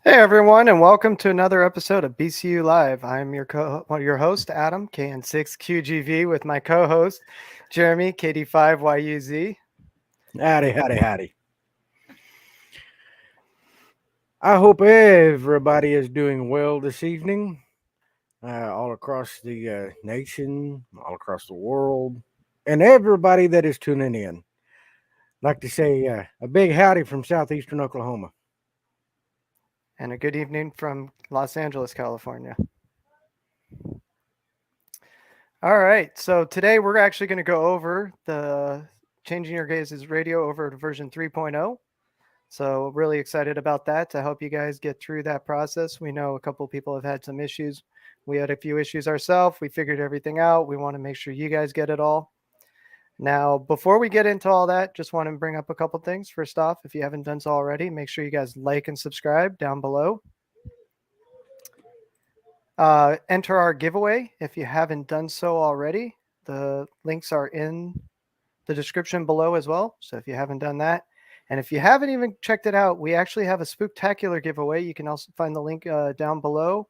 Hey everyone, and welcome to another episode of BCU Live. I'm your host Adam KN6QGV with my co-host Jeremy KD5YUZ. Howdy, howdy, howdy. I hope everybody is doing well this evening, all across the nation, all across the world, and everybody that is tuning in. I'd like to say a big howdy from southeastern Oklahoma. And a good evening from Los Angeles, California. All right, so today we're actually going to go over the changing your guys' radio over to version 3.0. So really excited about that to help you guys get through that process. We know a couple people have had some issues. We had a few issues ourselves. We figured everything out. We want to make sure you guys get it all. Now, before we get into all that, just want to bring up a couple things. First off, if you haven't done so already, make sure you guys like and subscribe down below. Enter our giveaway if you haven't done so already. The links are in the description below as well. So if you haven't done that, and if you haven't even checked it out, we actually have a Spooktacular giveaway. You can also find the link down below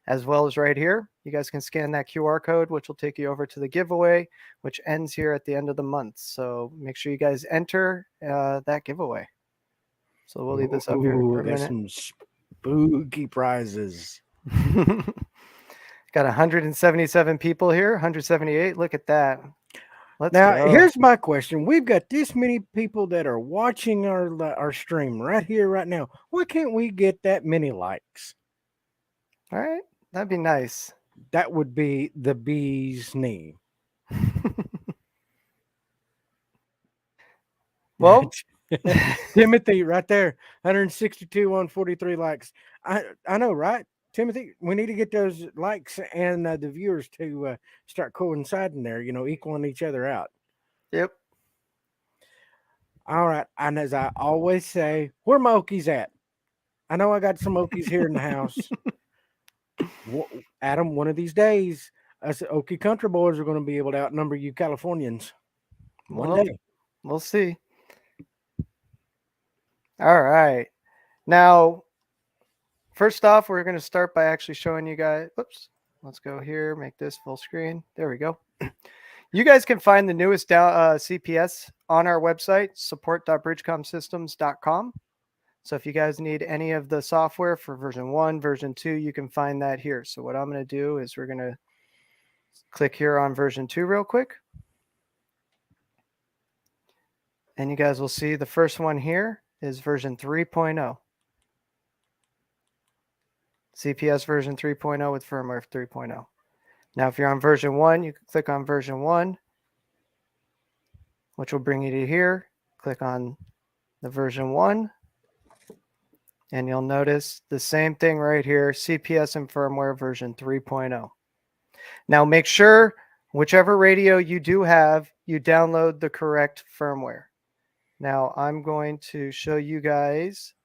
as well as right here. You guys can scan that QR code, which will take you over to the giveaway, which ends here at the end of the month. So make sure you guys enter that giveaway. So we'll leave this up here for a Got minute. some spooky prizes. Got 177 people here, 178. Look at that. Let's Now, go. here's my question: we've got this many people that are watching our stream right here, right now. Why can't we get that many likes? All right. That'd be nice. That would be the bee's knee. Well, Timothy, right there, 162 on 43 likes. I know, right? Timothy, we need to get those likes and the viewers to start coinciding there. Equaling each other out. yep. All right, and as I always say, where my Okies at? I know I got some Okies here in the house. Adam, one of these days, us Okie country boys are going to be able to outnumber you Californians. One Well, day. we'll see. All right. Now, first off, we're going to start by actually showing you guys. Whoops. Let's go here, make this full screen. There we go. You guys can find the newest CPS on our website, support.bridgecomsystems.com. So if you guys need any of the software for version 1, version 2, you can find that here. So what I'm going to do is we're going to click here on version 2 real quick. And you guys will see the first one here is version 3.0. CPS version 3.0 with firmware 3.0. Now, if you're on version 1, you can click on version 1, which will bring you to here. Click on the version 1, and you'll notice the same thing right here, CPS and firmware version 3.0. Now, make sure whichever radio you do have, you download the correct firmware. Now, I'm going to show you guys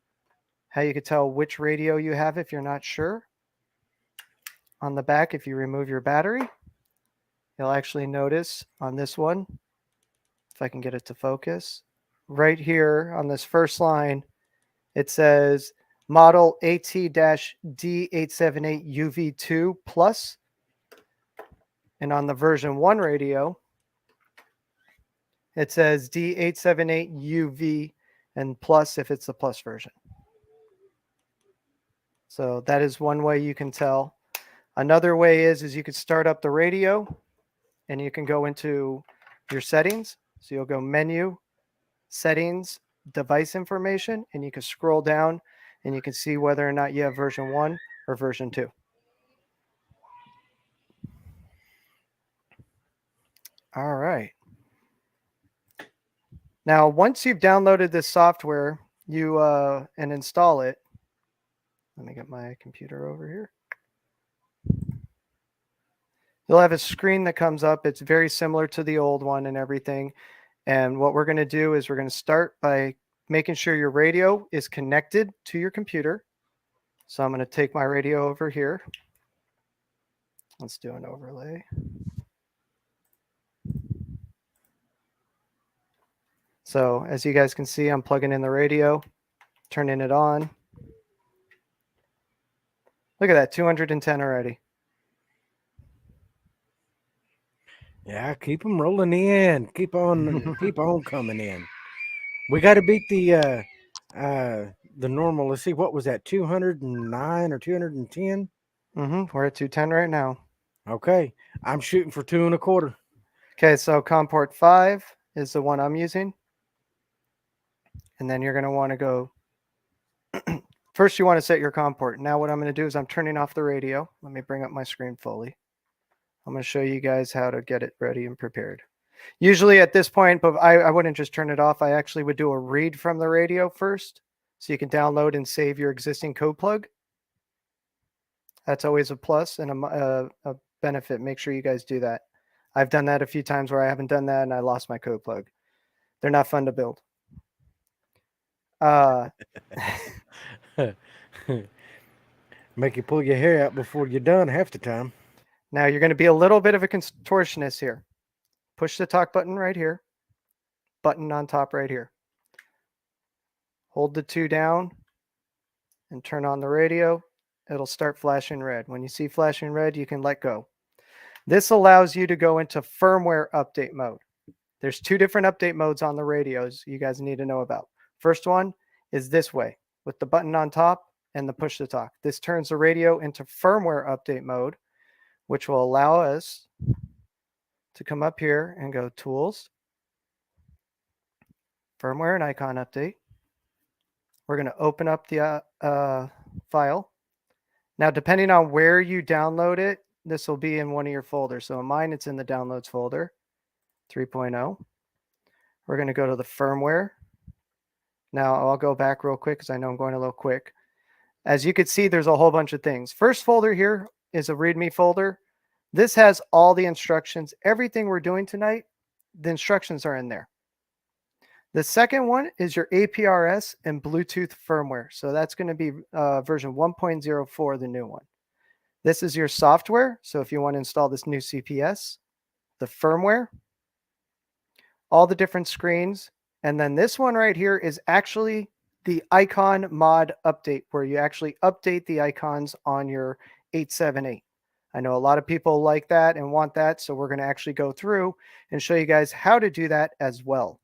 how you can tell which radio you have if you're not sure. On the back, if you remove your battery, you'll actually notice on this one, if I can get it to focus, right here on this first line, it says model AT-D878UV2 plus. And on the version 1 radio, it says D878UV and plus if it's the plus version. So that is one way you can tell. Another way is you could start up the radio and you can go into your settings. So you'll go menu, settings, device information, and you can scroll down and you can see whether or not you have version 1 or version 2. All right. Now, once you've downloaded this software, you and install it. Let me get my computer over here. You'll have a screen that comes up. It's very similar to the old one and everything. And what we're going to do is we're going to start by making sure your radio is connected to your computer. So I'm going to take my radio over here. Let's do an overlay. So as you guys can see, I'm plugging in the radio, turning it on. Look at that, 210 already. Yeah, keep them rolling in. Keep on coming in. We got to beat the normal. Let's see, what was that? 209 or 210? We're at 210 right now. Okay, I'm shooting for 2.25. Okay, so COM port 5 is the one I'm using. And then you're going to want to go, first you want to set your COM port. Now what I'm going to do is I'm turning off the radio. Let me bring up my screen fully. I'm going to show you guys how to get it ready and prepared. Usually at this point, but I wouldn't just turn it off. I actually would do a read from the radio first. So you can download and save your existing code plug. That's always a plus and a benefit. Make sure you guys do that. I've done that a few times where I haven't done that and I lost my code plug. They're not fun to build. Make you pull your hair out before you're done half the time. Now you're going to be a little bit of a contortionist here. Push the talk button right here. Button on top right here. Hold the 2 down and turn on the radio. It'll start flashing red. When you see flashing red, you can let go. This allows you to go into firmware update mode. There's 2 different update modes on the radios you guys need to know about. First one is this way with the button on top and the push to talk. This turns the radio into firmware update mode, which will allow us to come up here and go Tools, Firmware and Icon Update. We're going to open up the file. Now, depending on where you download it, this will be in one of your folders. So in mine, it's in the Downloads folder, 3.0. We're going to go to the firmware. Now, I'll go back real quick because I know I'm going a little quick. As you can see, there's a whole bunch of things. First folder here is a README folder. This has all the instructions. Everything we're doing tonight, the instructions are in there. The second one is your APRS and Bluetooth firmware. So that's going to be version 1.04, the new one. This is your software. So if you want to install this new CPS, the firmware, all the different screens. And then this one right here is actually the icon mod update, where you actually update the icons on your 878. I know a lot of people like that and want that. So we're going to actually go through and show you guys how to do that as well.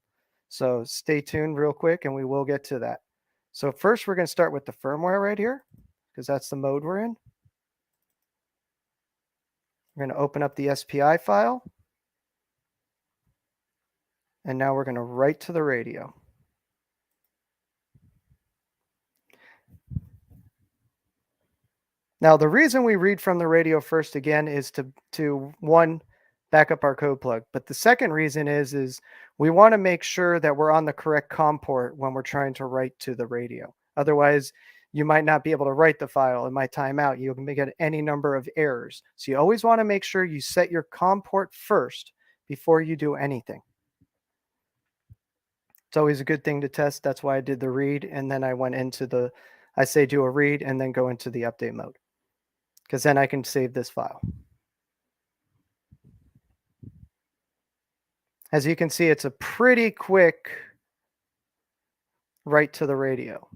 So stay tuned real quick and we will get to that. So first we're going to start with the firmware right here because that's the mode we're in. We're going to open up the SPI file. And now we're going to write to the radio. Now, the reason we read from the radio first again is to one, back up our code plug. But the second reason is we want to make sure that we're on the correct COM port when we're trying to write to the radio. Otherwise, you might not be able to write the file. It might time out. You can get any number of errors. So you always want to make sure you set your COM port first before you do anything. It's always a good thing to test. That's why I did the read. And then I went into the, I say do a read and then go into the update mode, because then I can save this file. As you can see, it's a pretty quick write to the radio.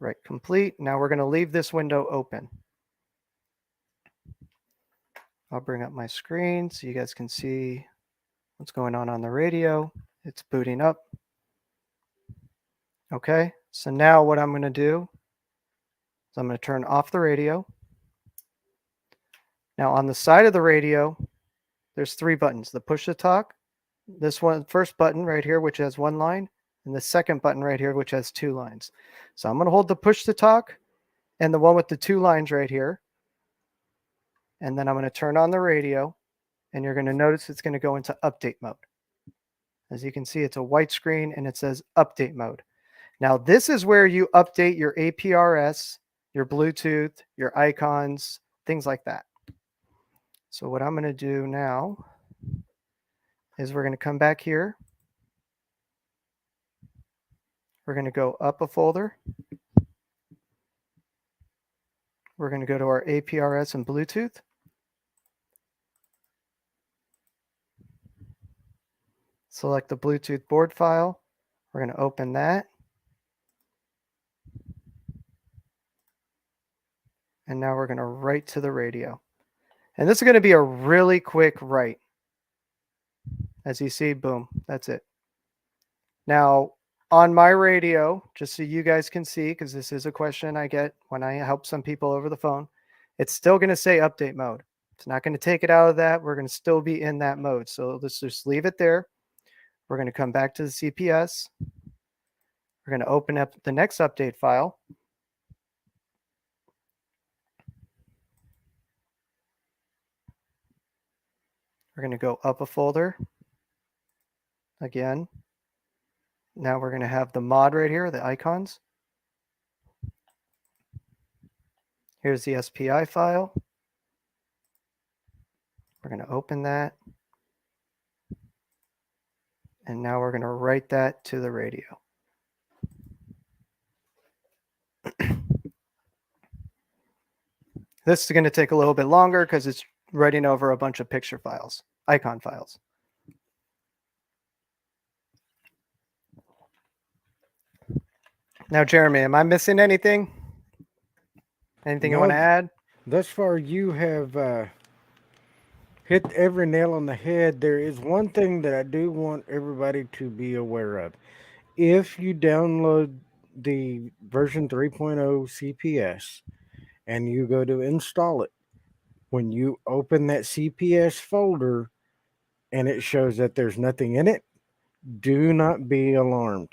Write complete. Now we're going to leave this window open. I'll bring up my screen so you guys can see what's going on the radio. It's booting up. Okay, so now what I'm going to do is I'm going to turn off the radio. Now on the side of the radio, there's 3 buttons: the push to talk, this one, first button right here, which has 1 line, and the second button right here, which has 2 lines. So I'm going to hold the push to talk and the one with the 2 lines right here. And then I'm going to turn on the radio, and you're going to notice it's going to go into update mode. As you can see, it's a white screen and it says update mode. Now this is where you update your APRS, your Bluetooth, your icons, things like that. So what I'm going to do now is we're going to come back here. We're going to go up a folder. We're going to go to our APRS and Bluetooth. select the Bluetooth board file. We're going to open that. And now we're going to write to the radio. And this is going to be a really quick write. As you see, boom, that's it. Now, on my radio, just so you guys can see, because this is a question I get when I help some people over the phone, it's still going to say update mode. It's not going to take it out of that. We're going to still be in that mode. So let's just leave it there. We're going to come back to the CPS. We're going to open up the next update file. We're going to go up a folder again. Now we're going to have the mod right here, the icons. Here's the SPI file. We're going to open that. And now we're going to write that to the radio. This is going to take a little bit longer because it's writing over a bunch of picture files, icon files. Now, Jeremy, am I missing anything? Anything you want to add? Thus far, you have hit every nail on the head. There is one thing that I do want everybody to be aware of. If you download the version 3.0 CPS and you go to install it, when you open that CPS folder and it shows that there's nothing in it, do not be alarmed.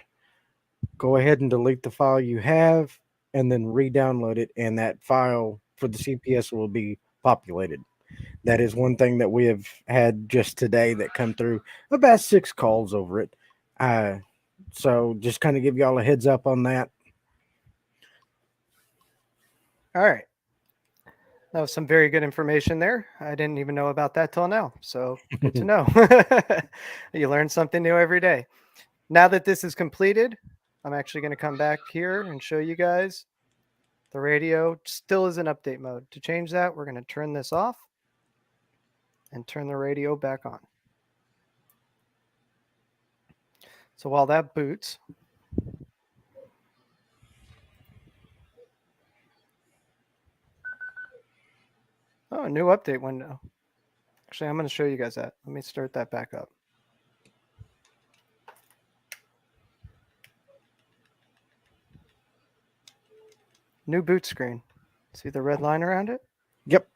Go ahead and delete the file you have and then re-download it, and that file for the CPS will be populated. That is one thing that we have had just today that come through, about 6 calls over it. So just kind of give y'all a heads up on that. All right. That was some very good information there. I didn't even know about that till now. So good to know. You learn something new every day. Now that this is completed, I'm actually going to come back here and show you guys the radio still is in update mode. To change that, we're going to turn this off and turn the radio back on. So while that boots, oh, a new update window. Actually, I'm going to show you guys that. Let me start that back up. New boot screen. See the red line around it? Yep.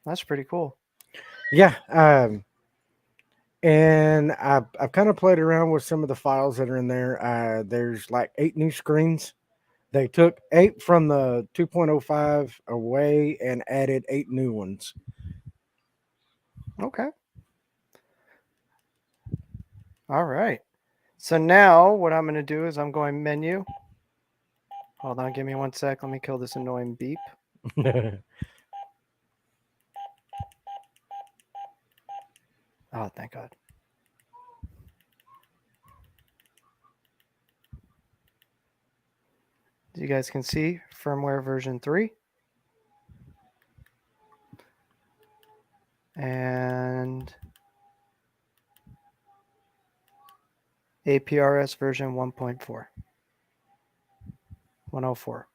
That's pretty cool. Yeah. And I've kind of played around with some of the files that are in there. There's like 8 new screens. They took 8 from the 2.05 away and added 8 new ones. Okay. All right. So now what I'm going to do is I'm going menu. Hold on, give me 1 sec. Let me kill this annoying beep. Oh, thank God. As you guys can see, firmware version 3. And APRS version 1.4. 104.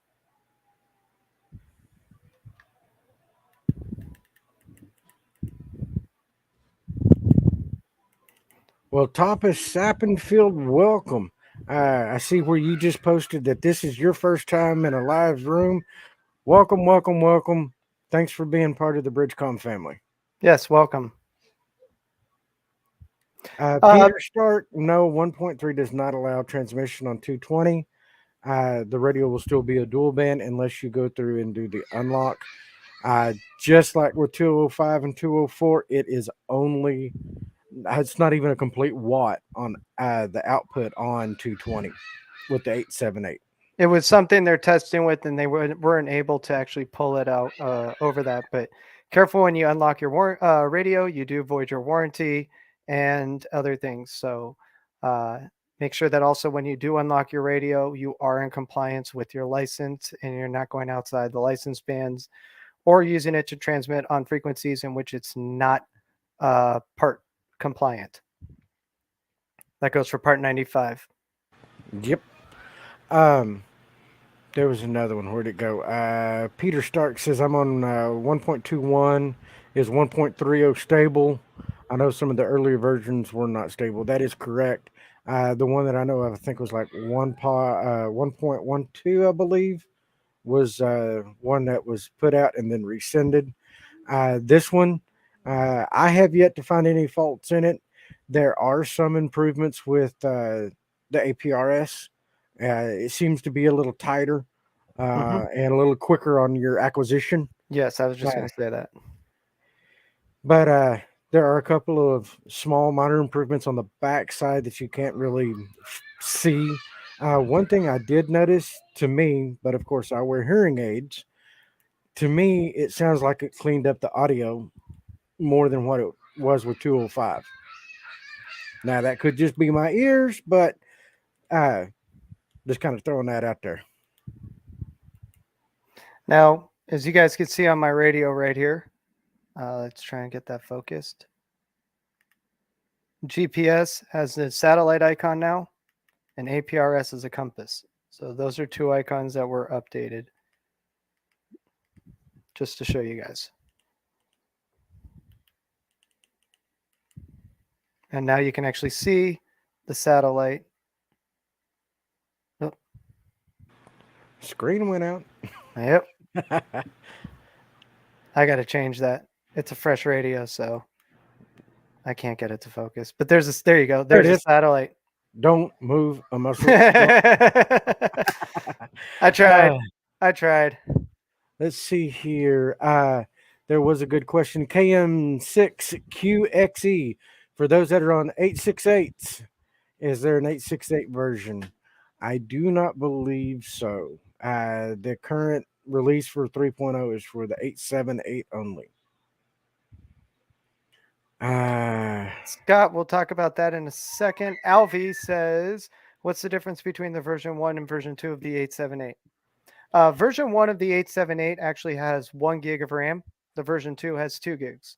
Well, Thomas Sappenfield, welcome. I see where you just posted that this is your first time in a live room. Welcome, welcome, welcome. Thanks for being part of the BridgeCom family. Yes, welcome. Peter Stark, no, 1.3 does not allow transmission on 220. The radio will still be a dual band unless you go through and do the unlock. Just like with 205 and 204, it is only, it's not even a complete watt on the output on 220 with the 878. It was something they're testing with, and they weren't able to actually pull it out over that. But careful when you unlock your radio, you do void your warranty and other things. So make sure that also when you do unlock your radio, you are in compliance with your license and you're not going outside the license bands or using it to transmit on frequencies in which it's not part compliant. That goes for part 95. Yep. There was another one. Where'd it go? Peter Stark says I'm on 1.21. Is 1.30 stable? I know some of the earlier versions were not stable. That is correct. The one that I know of, I think was like 1.12, I believe, was one that was put out and then rescinded. This one, I have yet to find any faults in it. There are some improvements with the APRS. It seems to be a little tighter and a little quicker on your acquisition. Yes, I was just going to say that. But there are a couple of small minor improvements on the back side that you can't really see. One thing I did notice to me, but of course I wear hearing aids, to me it sounds like it cleaned up the audio more than what it was with 205. Now that could just be my ears, but just kind of throwing that out there. Now, as you guys can see on my radio right here, let's try and get that focused. GPS has the satellite icon now, and APRS is a compass. So those are two icons that were updated, just to show you guys. And now you can actually see the satellite. Oh. Screen went out. Yep. I got to change that. It's a fresh radio, so I can't get it to focus. But there you go. There's a satellite. Don't move a muscle. I tried. Let's see here. There was a good question. KN6QXE. For those that are on 868s, is there an 868 version? I do not believe so. The current release for 3.0 is for the 878 only. Scott, we'll talk about that in a second. Alvi says, what's the difference between the version 1 and version 2 of the 878? Version 1 of the 878 actually has 1 gig of RAM. The version 2 has 2 gigs.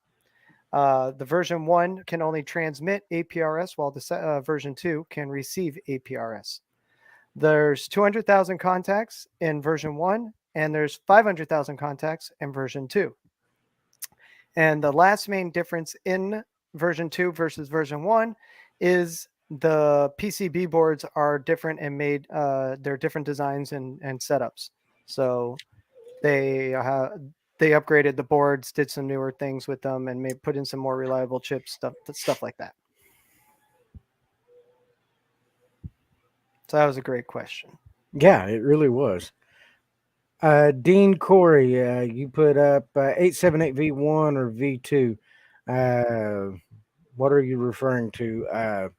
The version 1 can only transmit APRS, while the version 2 can receive APRS. There's 200,000 contacts in version 1, and there's 500,000 contacts in version 2. And the last main difference in version 2 versus version 1 is the PCB boards are different and made, they're different designs and setups. So they upgraded the boards, did some newer things with them, and put in some more reliable chips, stuff like that. So that was a great question. Yeah, it really was. Dean Corey, you put up 878V1 or V2. What are you referring to? A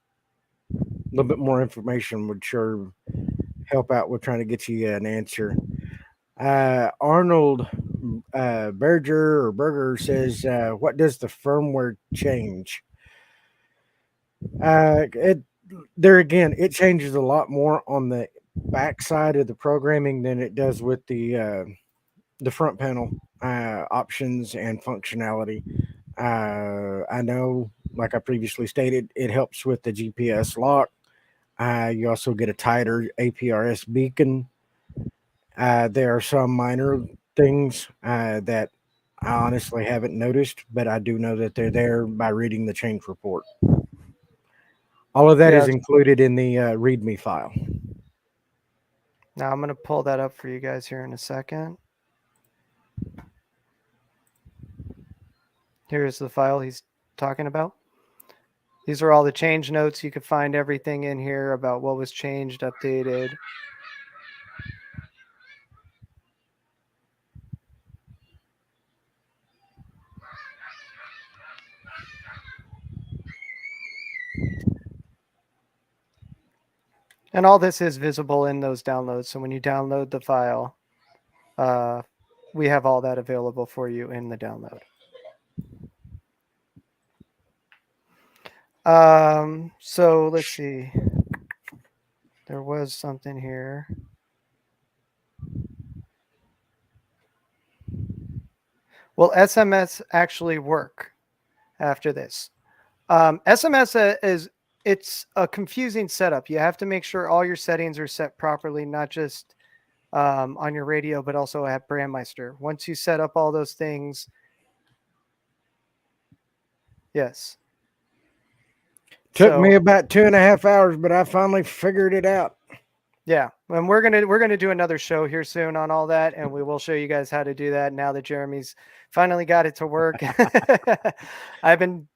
little bit more information would sure help out with trying to get you an answer. Arnold Berger says, what does the firmware change? There again, it changes a lot more on the backside of the programming than it does with the front panel options and functionality. I know, like I previously stated, it helps with the GPS lock. You also get a tighter APRS beacon. There are some minor things that I honestly haven't noticed, but I do know that they're there by reading the change report. All of that is included in the README file. Now I'm going to pull that up for you guys here in a second. Here's the file he's talking about. These are all the change notes. You can find everything in here about what was changed, updated. And all this is visible in those downloads. So when you download the file, we have all that available for you in the download. So let's see. There was something here. Will SMS actually work after this? SMS it's a confusing setup. You have to make sure all your settings are set properly, not just on your radio, but also at Brandmeister. Once you set up all those things, yes. Took So, me about 2.5 hours, but I finally figured it out. yeah, and we're gonna do another show here soon on all that, and we will show you guys how to do that now that Jeremy's finally got it to work. I've been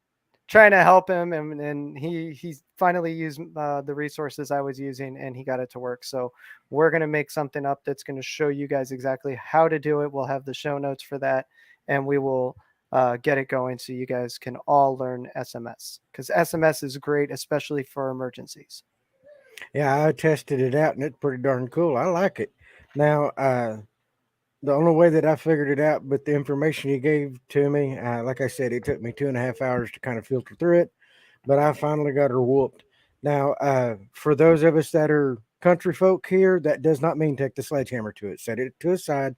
trying to help him, and he's finally used the resources I was using, and he got it to work. So we're gonna make something up that's gonna show you guys exactly how to do it. We'll have the show notes for that, and we will get it going so you guys can all learn SMS, because SMS is great, especially for emergencies. Yeah, I tested it out and it's pretty darn cool. I like it. Now, the only way that I figured it out with the information you gave to me, like I said, it took me 2.5 hours to kind of filter through it, but I finally got her whooped. Now, for those of us that are country folk here, that does not mean take the sledgehammer to it. Set it to a side.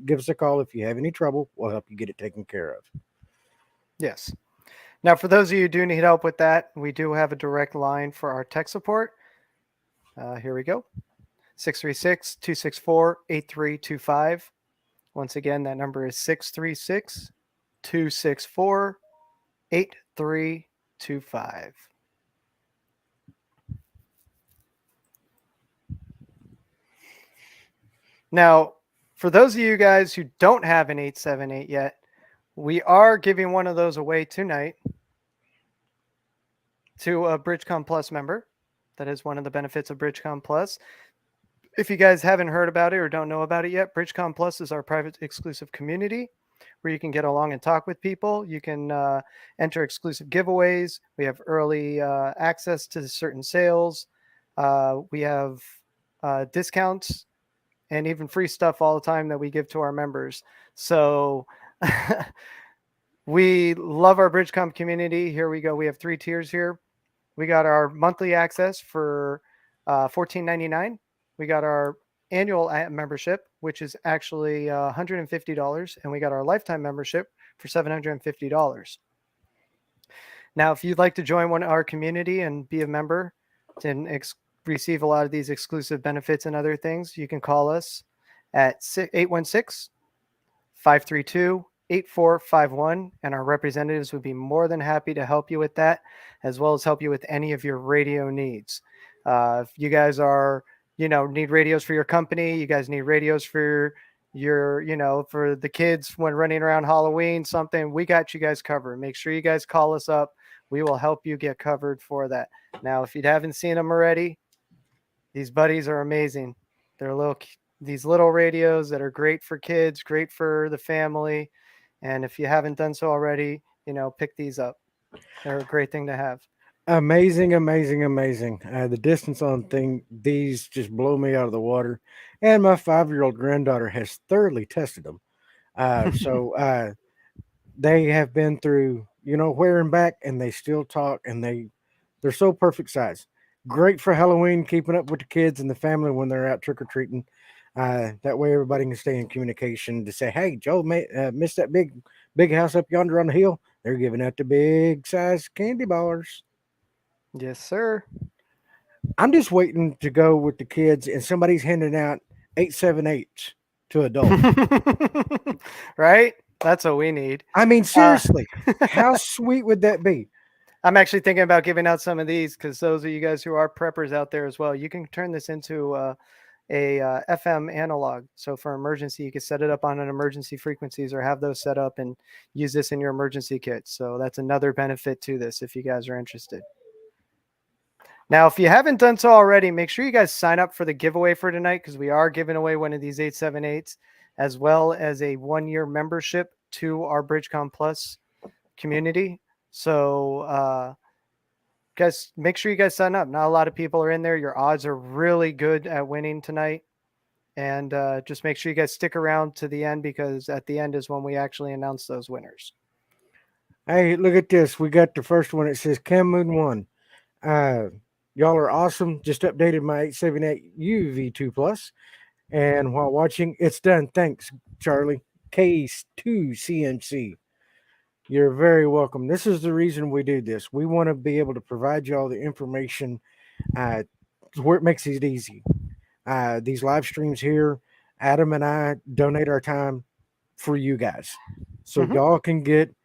Give us a call if you have any trouble. We'll help you get it taken care of. Yes. Now, for those of you who do need help with that, we do have a direct line for our tech support. Here we go. 636-264-8325. Once again, that number is 636-264-8325. Now, for those of you guys who don't have an 878 yet, we are giving one of those away tonight to a BridgeCom Plus member. That is one of the benefits of BridgeCom Plus. If you guys haven't heard about it or don't know about it yet, BridgeCom Plus is our private exclusive community where you can get along and talk with people. You can enter exclusive giveaways. We have early access to certain sales. We have discounts and even free stuff all the time that we give to our members. So we love our BridgeCom community. Here we go. We have 3 tiers here. We got our monthly access for $14.99. We got our annual membership, which is actually $150, and we got our lifetime membership for $750. Now, if you'd like to join our community and be a member and receive a lot of these exclusive benefits and other things, you can call us at 816-532-8451, and our representatives would be more than happy to help you with that, as well as help you with any of your radio needs. If you guys are, need radios for your company, you guys need radios for your, for the kids when running around Halloween, something, we got you guys covered. Make sure you guys call us up. We will help you get covered for that. Now, if you haven't seen them already, these buddies are amazing. They're these little radios that are great for kids, great for the family. And if you haven't done so already, pick these up. They're a great thing to have. Amazing, amazing, amazing. The distance on these just blow me out of the water. And my 5-year-old granddaughter has thoroughly tested them. So they have been through, where and back, and they still talk, and they're so perfect size. Great for Halloween, keeping up with the kids and the family when they're out trick-or-treating. That way everybody can stay in communication to say, hey, Joe, missed that big house up yonder on the hill. They're giving out the big size candy bars. Yes, sir. I'm just waiting to go with the kids and somebody's handing out 878s to adults. Right? That's what we need. I mean, seriously, how sweet would that be? I'm actually thinking about giving out some of these because those of you guys who are preppers out there as well, you can turn this into a FM analog. So for emergency, you can set it up on an emergency frequencies or have those set up and use this in your emergency kit. So that's another benefit to this if you guys are interested. Now, if you haven't done so already, make sure you guys sign up for the giveaway for tonight because we are giving away one of these 878s as well as a 1-year membership to our BridgeCom Plus community. So guys, make sure you guys sign up. Not a lot of people are in there. Your odds are really good at winning tonight. And just make sure you guys stick around to the end because at the end is when we actually announce those winners. Hey, look at this. We got the first one. It says Cam Moon 1. Y'all are awesome. Just updated my 878 UV2 Plus. And while watching, it's done. Thanks, Charlie. Case 2 CNC. You're very welcome. This is the reason we do this. We want to be able to provide you all the information where it makes it easy. These live streams here, Adam and I donate our time for you guys. So Mhm. y'all can get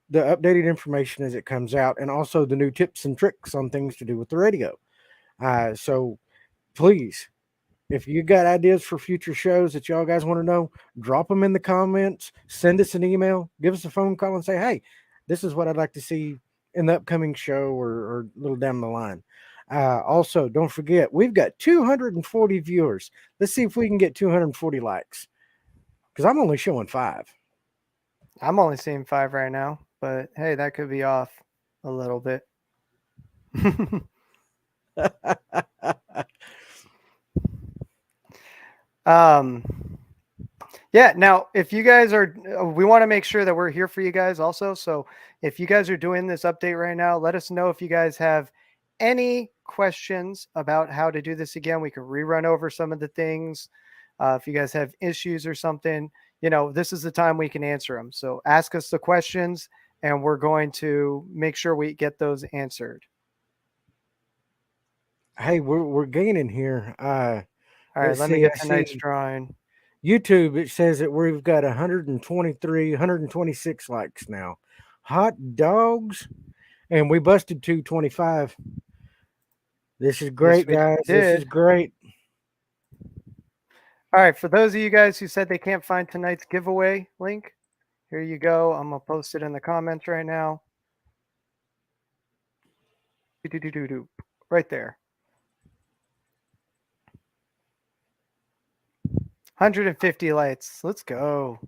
the updated information as it comes out and also the new tips and tricks on things to do with the radio. So please, if you got ideas for future shows that y'all guys want to know, drop them in the comments, send us an email, give us a phone call and say, hey, this is what I'd like to see in the upcoming show or a little down the line. Also, don't forget, we've got 240 viewers. Let's see if we can get 240 likes because I'm only showing 5. I'm only seeing 5 right now, but hey, that could be off a little bit. um Yeah, now if you guys are, we want to make sure that we're here for you guys also. So if you guys are doing this update right now, let us know if you guys have any questions about how to do this again. We can rerun over some of the things. If you guys have issues or something, this is the time we can answer them. So ask us the questions and we're going to make sure we get those answered. Hey, we're gaining here. All right, Let's let me see. get I tonight's see drawing. YouTube. It says that we've got 123, 126 likes now. Hot dogs, and we busted 225. This is great, We guys. This is did. great. All right, for those of you guys who said they can't find tonight's giveaway link, here you go. I'm going to post it in the comments right now. Right there. 150 lights. Let's go.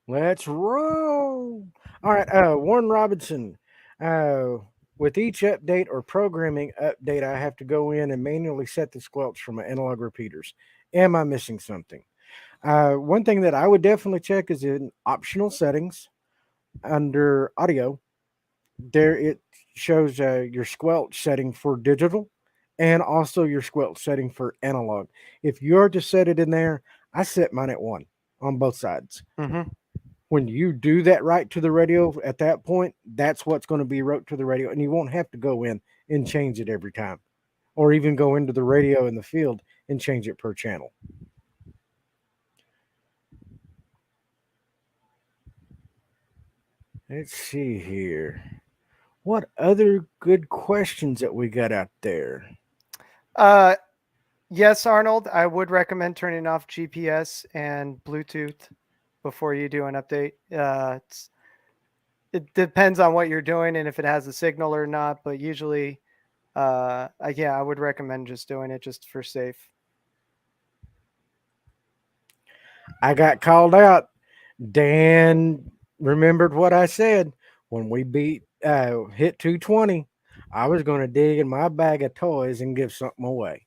Let's roll. All right, Warren Robinson. With each update or programming update, I have to go in and manually set the squelch for my analog repeaters. Am I missing something? One thing that I would definitely check is in optional settings under audio. There it shows your squelch setting for digital and also your squelch setting for analog. If you're to set it in there, I set mine at 1 on both sides. Mm-hmm. When you do that right to the radio at that point, that's what's going to be wrote to the radio, and you won't have to go in and change it every time, or even go into the radio in the field and change it per channel. Let's see here. What other good questions that we got out there? Yes, Arnold, I would recommend turning off GPS and Bluetooth before you do an update. It depends on what you're doing and if it has a signal or not, but usually, I would recommend just doing it just for safe. I got called out. Dan remembered what I said when we hit 220. I was going to dig in my bag of toys and give something away.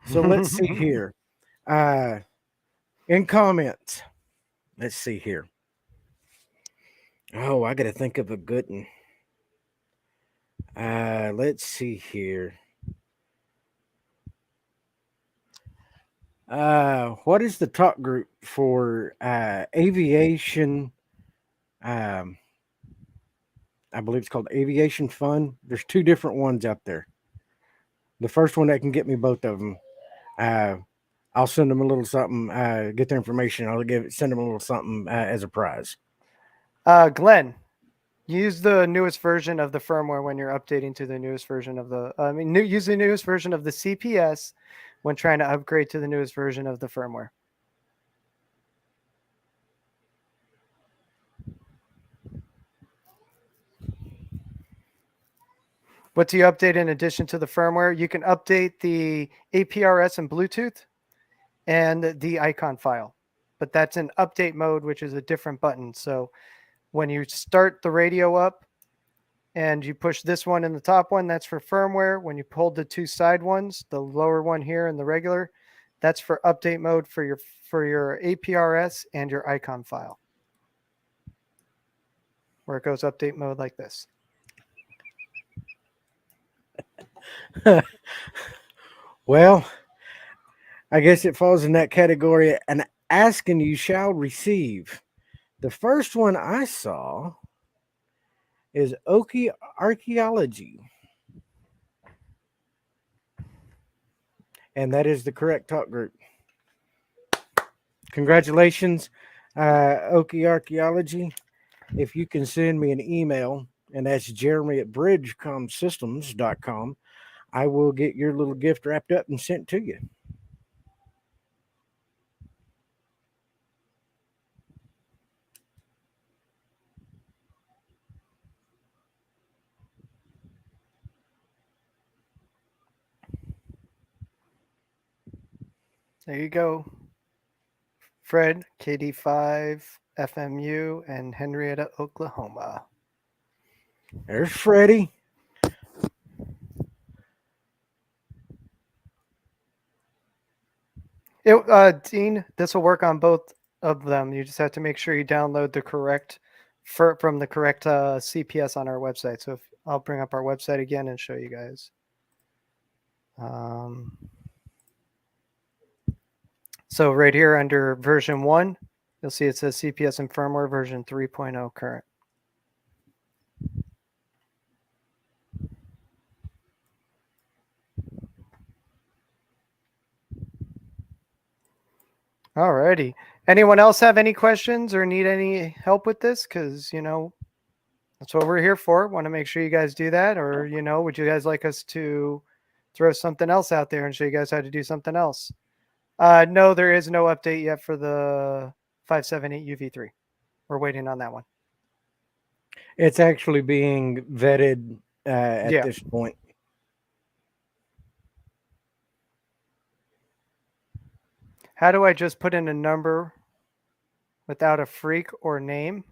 So let's see here. In comments, let's see here. Oh, I got to think of a good one. Let's see here. What is the talk group for aviation? I believe it's called Aviation Fun. There's 2 different ones out there. The first one that can get me both of them, I'll send them a little something. Get their information. Send them a little something as a prize. Glenn, use the newest version of the firmware when you're updating to the newest version of use the newest version of the CPS when trying to upgrade to the newest version of the firmware. What do you update in addition to the firmware? You can update the APRS and Bluetooth and the icon file, but that's in update mode, which is a different button. So when you start the radio up and you push this one and the top one, that's for firmware. When you pull the 2 side ones, the lower one here and the regular, that's for update mode for your APRS and your icon file, where it goes update mode like this. Well, I guess it falls in that category. An ask and you shall receive. The first one I saw is Okie Archaeology. And that is the correct talk group. Congratulations, Okie Archaeology. If you can send me an email, and that's Jeremy at BridgeComSystems.com, I will get your little gift wrapped up and sent to you. There you go. Fred, KD5, FMU, and Henrietta, Oklahoma. There's Freddie. Dean, this will work on both of them. You just have to make sure you download the correct from the correct CPS on our website. So I'll bring up our website again and show you guys. So right here under version 1, you'll see it says CPS and firmware version 3.0 current. Alrighty. Anyone else have any questions or need any help with this? Because, you know, that's what we're here for. Want to make sure you guys do that. Or, you know, would you guys like us to throw something else out there and show you guys how to do something else? No, there is no update yet for the 578 UV3. We're waiting on that one. It's actually being vetted at this point. How do I just put in a number without a freak or name?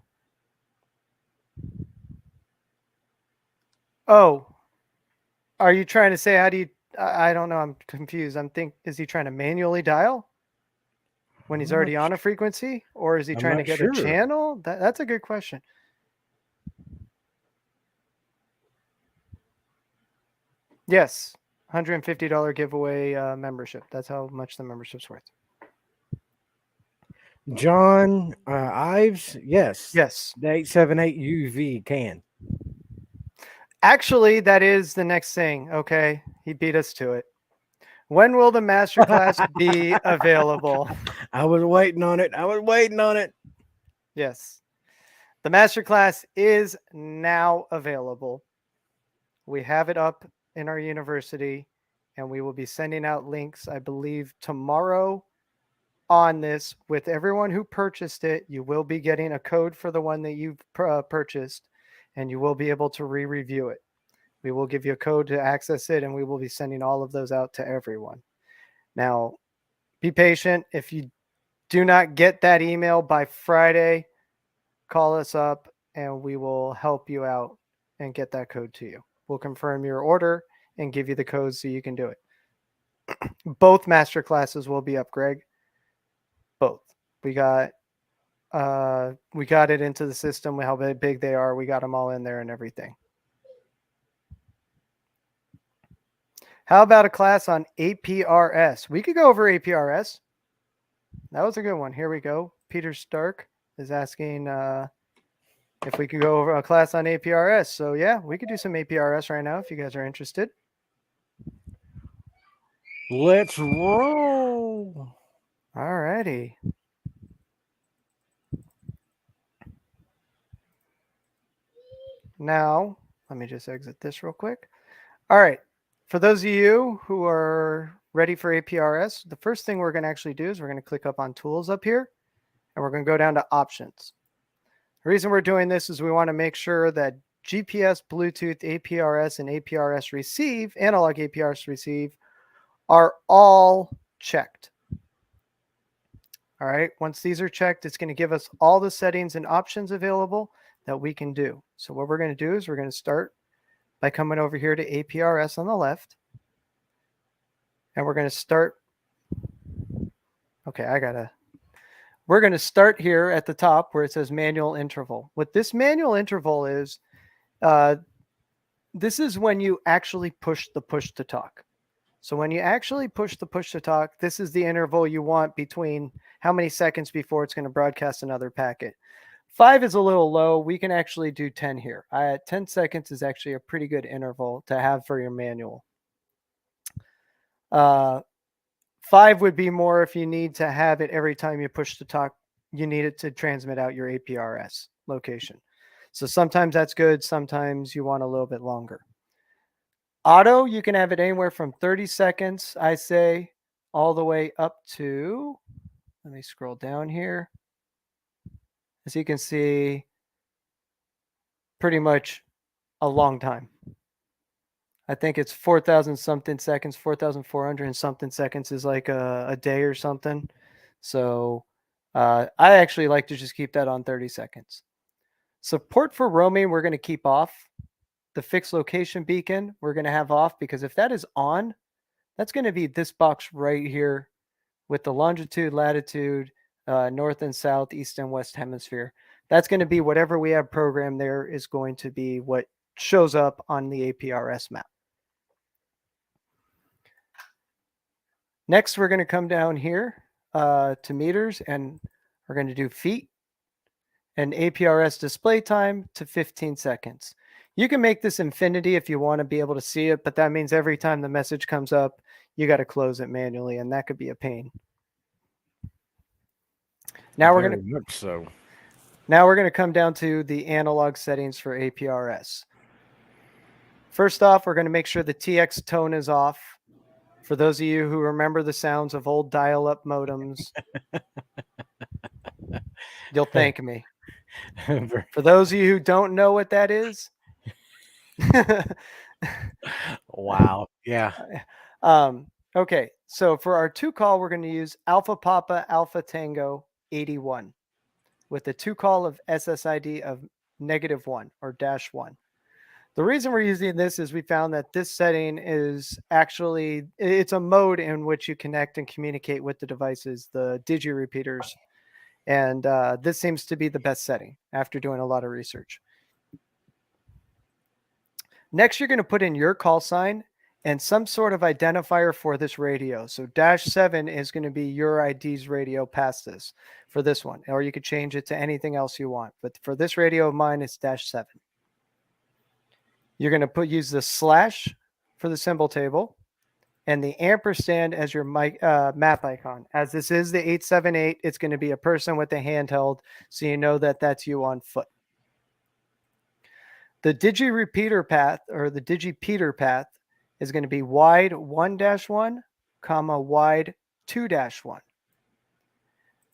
Oh, are you trying to say, how do you, I don't know. I'm confused. Is he trying to manually dial when he's already on a frequency, or is he trying to get a channel? That's a good question. Yes. $150 giveaway membership. That's how much the membership's worth. John Ives, yes. Yes. The 878 UV can. Actually, that is the next thing. Okay. He beat us to it. When will the masterclass be available? I was waiting on it. Yes. The masterclass is now available. We have it up in our university, and we will be sending out links, I believe, tomorrow on this. With everyone who purchased it, you will be getting a code for the one that you've purchased, and you will be able to re-review it. We will give you a code to access it, and we will be sending all of those out to everyone. Now, be patient. If you do not get that email by Friday, call us up, and we will help you out and get that code to you. We'll confirm your order and give you the code so you can do it. Both master classes will be up, Greg. Both. We got it into the system, how big they are. We got them all in there and everything. How about a class on APRS? We could go over APRS. That was a good one. Here we go. Peter Stark is asking if we could go over a class on APRS. So yeah, we could do some APRS right now if you guys are interested. Let's roll. All righty. Now, let me just exit this real quick. All right. For those of you who are ready for APRS, the first thing we're going to actually do is we're going to click up on Tools up here, and we're going to go down to Options. The reason we're doing this is we want to make sure that GPS, Bluetooth, APRS, and APRS receive, analog APRS receive, are all checked. All right. Once these are checked, it's going to give us all the settings and options available that we can do. So what we're going to do is we're going to start by coming over here to APRS on the left. And we're going to start. Okay, we're going to start here at the top where it says manual interval. What this manual interval is, this is when you actually push the push to talk. So when you actually push the push to talk, this is the interval you want between how many seconds before it's going to broadcast another packet. 5 is a little low. We can actually do 10 here. 10 seconds is actually a pretty good interval to have for your manual. 5 would be more if you need to have it every time you push the talk. You need it to transmit out your APRS location. So sometimes that's good. Sometimes you want a little bit longer. Auto, you can have it anywhere from 30 seconds, I say, all the way up to, let me scroll down here. As you can see, pretty much a long time. I think it's 4,000 something seconds, 4,400 and something seconds is like a day or something. So I actually like to just keep that on 30 seconds. Support for roaming, we're going to keep off. The fixed location beacon, we're going to have off, because if that is on, that's going to be this box right here with the longitude, latitude, north and south, east and west hemisphere. That's going to be whatever we have programmed there is going to be what shows up on the APRS map. Next, we're going to come down here to meters, and we're going to do feet and APRS display time to 15 seconds. You can make this infinity if you want to be able to see it, but that means every time the message comes up, you got to close it manually, and that could be a pain. Now we're going to come down to the analog settings for APRS. First off, we're going to make sure the TX tone is off. For those of you who remember the sounds of old dial-up modems, you'll thank me. For those of you who don't know what that is, wow, yeah. Okay, so for our 2 call, we're going to use Alpha Papa Alpha Tango 81 with a 2 call of SSID of -1 or -1. The reason we're using this is we found that this setting is actually, it's a mode in which you connect and communicate with the devices, the digi repeaters. And this seems to be the best setting after doing a lot of research. Next, you're going to put in your call sign and some sort of identifier for this radio. So -7 is going to be your ID's radio past this for this one, or you could change it to anything else you want. But for this radio of mine, it's -7. You're going to use the slash for the symbol table and the ampersand as your map icon. As this is the 878, it's going to be a person with a handheld, so you know that that's you on foot. The digi repeater path, or the digipeater path, is going to be wide 1-1, wide 2-1.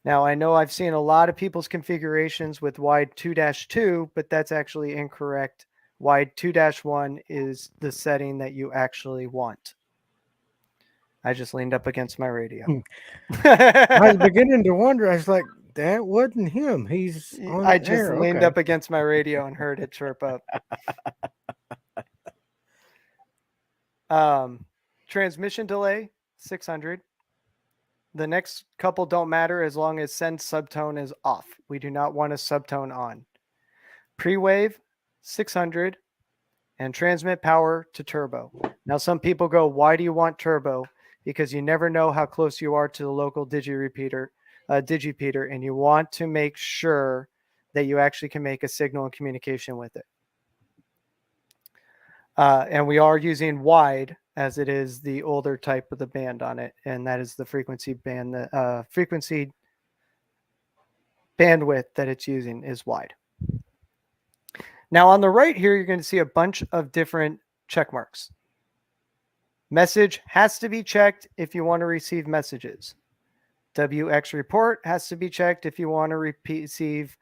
Now, I know I've seen a lot of people's configurations with wide 2-2, but that's actually incorrect. Wide 2-1 is the setting that you actually want. I just leaned up against my radio. I was beginning to wonder. I was like, that wasn't him. He's on I just air. leaned Okay. up against my radio and heard it chirp up. Transmission delay, 600. The next couple don't matter as long as send subtone is off. We do not want a subtone on. Pre-wave, 600. And transmit power to turbo. Now, some people go, why do you want turbo? Because you never know how close you are to the local digipeater, and you want to make sure that you actually can make a signal and communication with it. And we are using wide, as it is the older type of the band on it, and that is the frequency band, frequency bandwidth that it's using is wide. Now on the right here, you're going to see a bunch of different check marks. Message has to be checked if you want to receive messages. WX report has to be checked if you want to receive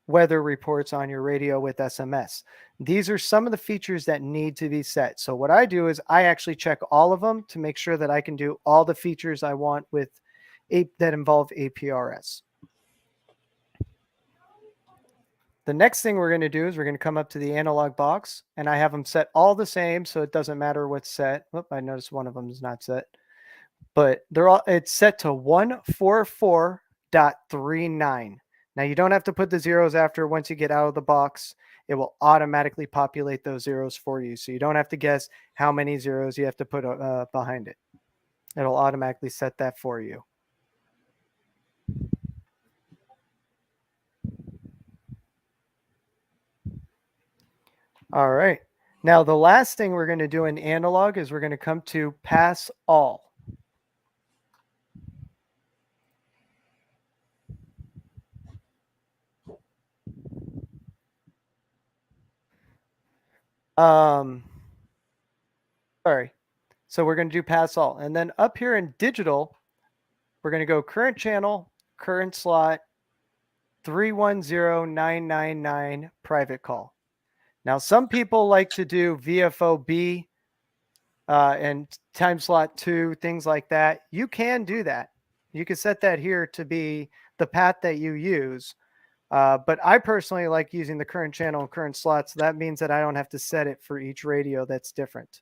weather reports on your radio with SMS. These are some of the features that need to be set. So what I do is I actually check all of them to make sure that I can do all the features I want with that involve APRS. The next thing we're going to do is we're going to come up to the analog box, and I have them set all the same, so it doesn't matter what's set. Oop, I noticed one of them is not set, but they're all, it's set to 144.39. Now you don't have to put the zeros after. Once you get out of the box, it will automatically populate those zeros for you. So you don't have to guess how many zeros you have to put behind it. It'll automatically set that for you. All right. Now, the last thing we're going to do in analog is we're going to come to pass all. Sorry. So we're going to do pass all. And then up here in digital, we're going to go current channel, current slot, 310999 private call. Now, some people like to do VFOB and time slot 2, things like that. You can do that. You can set that here to be the path that you use. But I personally like using the current channel and current slot. So that means that I don't have to set it for each radio that's different.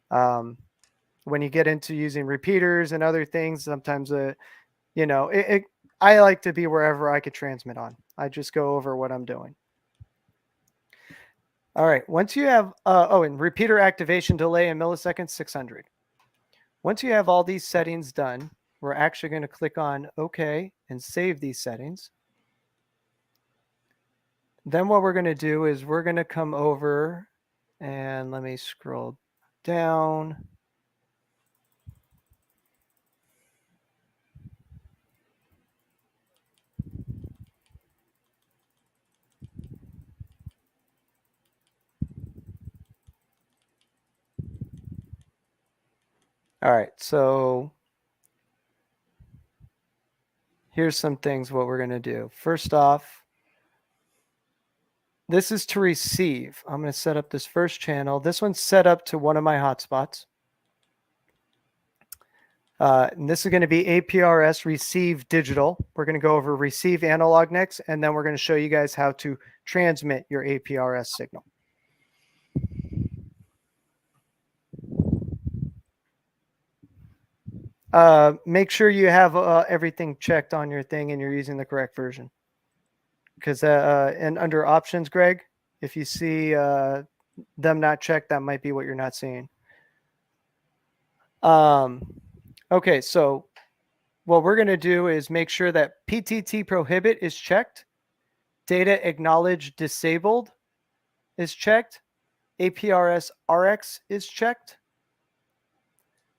When you get into using repeaters and other things, sometimes, I like to be wherever I could transmit on. I just go over what I'm doing. All right. Once you have, and repeater activation delay in milliseconds, 600. Once you have all these settings done, we're actually going to click on OK and save these settings. Then what we're going to do is we're going to come over and let me scroll down. All right, so here's some things what we're going to do. First off, this is to receive. I'm going to set up this first channel. This one's set up to one of my hotspots. And this is going to be APRS receive digital. We're going to go over receive analog next, and then we're going to show you guys how to transmit your APRS signal. Make sure you have everything checked on your thing and you're using the correct version. Because and under options, Greg, if you see them not checked, that might be what you're not seeing. Okay, so what we're going to do is make sure that PTT prohibit is checked, data acknowledge disabled is checked, APRS RX is checked.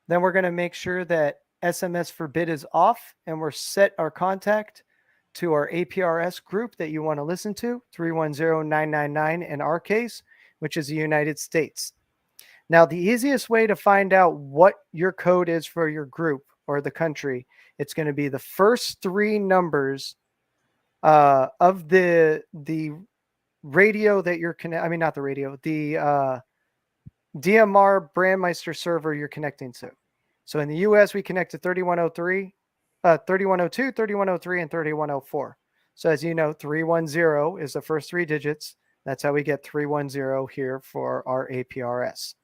Then we're going to make sure that SMS forbid is off, and we're set our contact to our APRS group that you want to listen to, 310999 in our case, which is the United States. Now, the easiest way to find out what your code is for your group or the country, it's going to be the first 3 numbers of the radio that you're connecting. I mean, not the radio, the DMR Brandmeister server you're connecting to. So in the US, we connect to 3103, 3102, 3103, and 3104. So as you know, 310 is the first 3 digits. That's how we get 310 here for our APRS.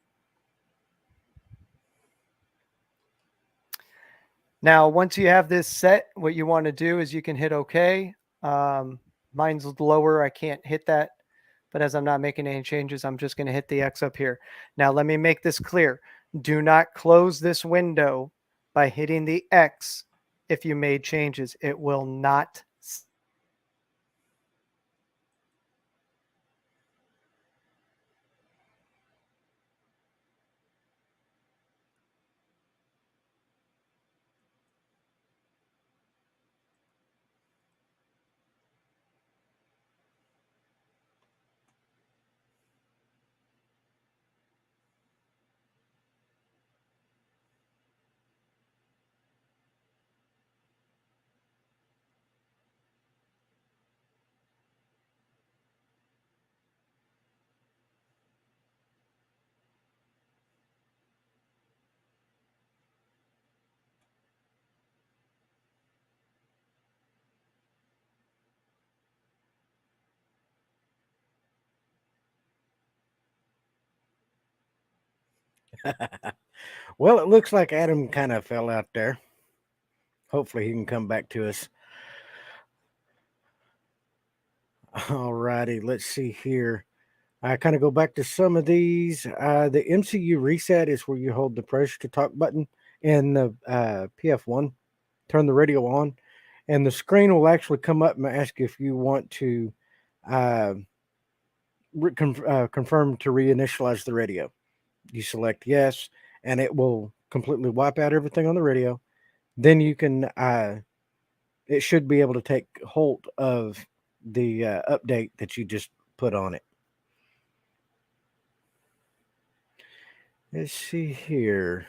Now, once you have this set, what you want to do is you can hit OK. Mine's lower. I can't hit that. But as I'm not making any changes, I'm just going to hit the X up here. Now, let me make this clear. Do not close this window by hitting the X if you made changes. It will not. Well, it looks like Adam kind of fell out there. Hopefully he can come back to us. All righty, let's see here. I kind of go back to some of these. The MCU reset is where you hold the pressure to talk button in the PF1. Turn the radio on, and the screen will actually come up and ask if you want to confirm to reinitialize the radio. You select yes, and it will completely wipe out everything on the radio. Then you can, it should be able to take hold of the update that you just put on it. Let's see here.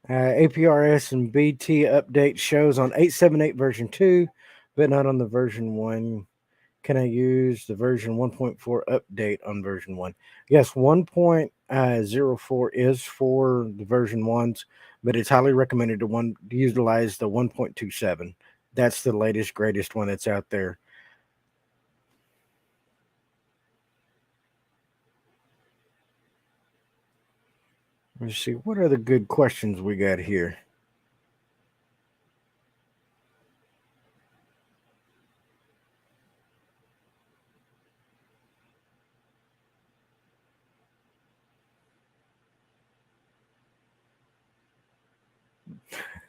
APRS and BT update shows on 878 version 2, but not on the version 1. Can I use the version 1.4 update on version 1? Yes, 1.04 is for the version 1s, but it's highly recommended to utilize the 1.27. That's the latest, greatest one that's out there. Let's see, what are the good questions we got here?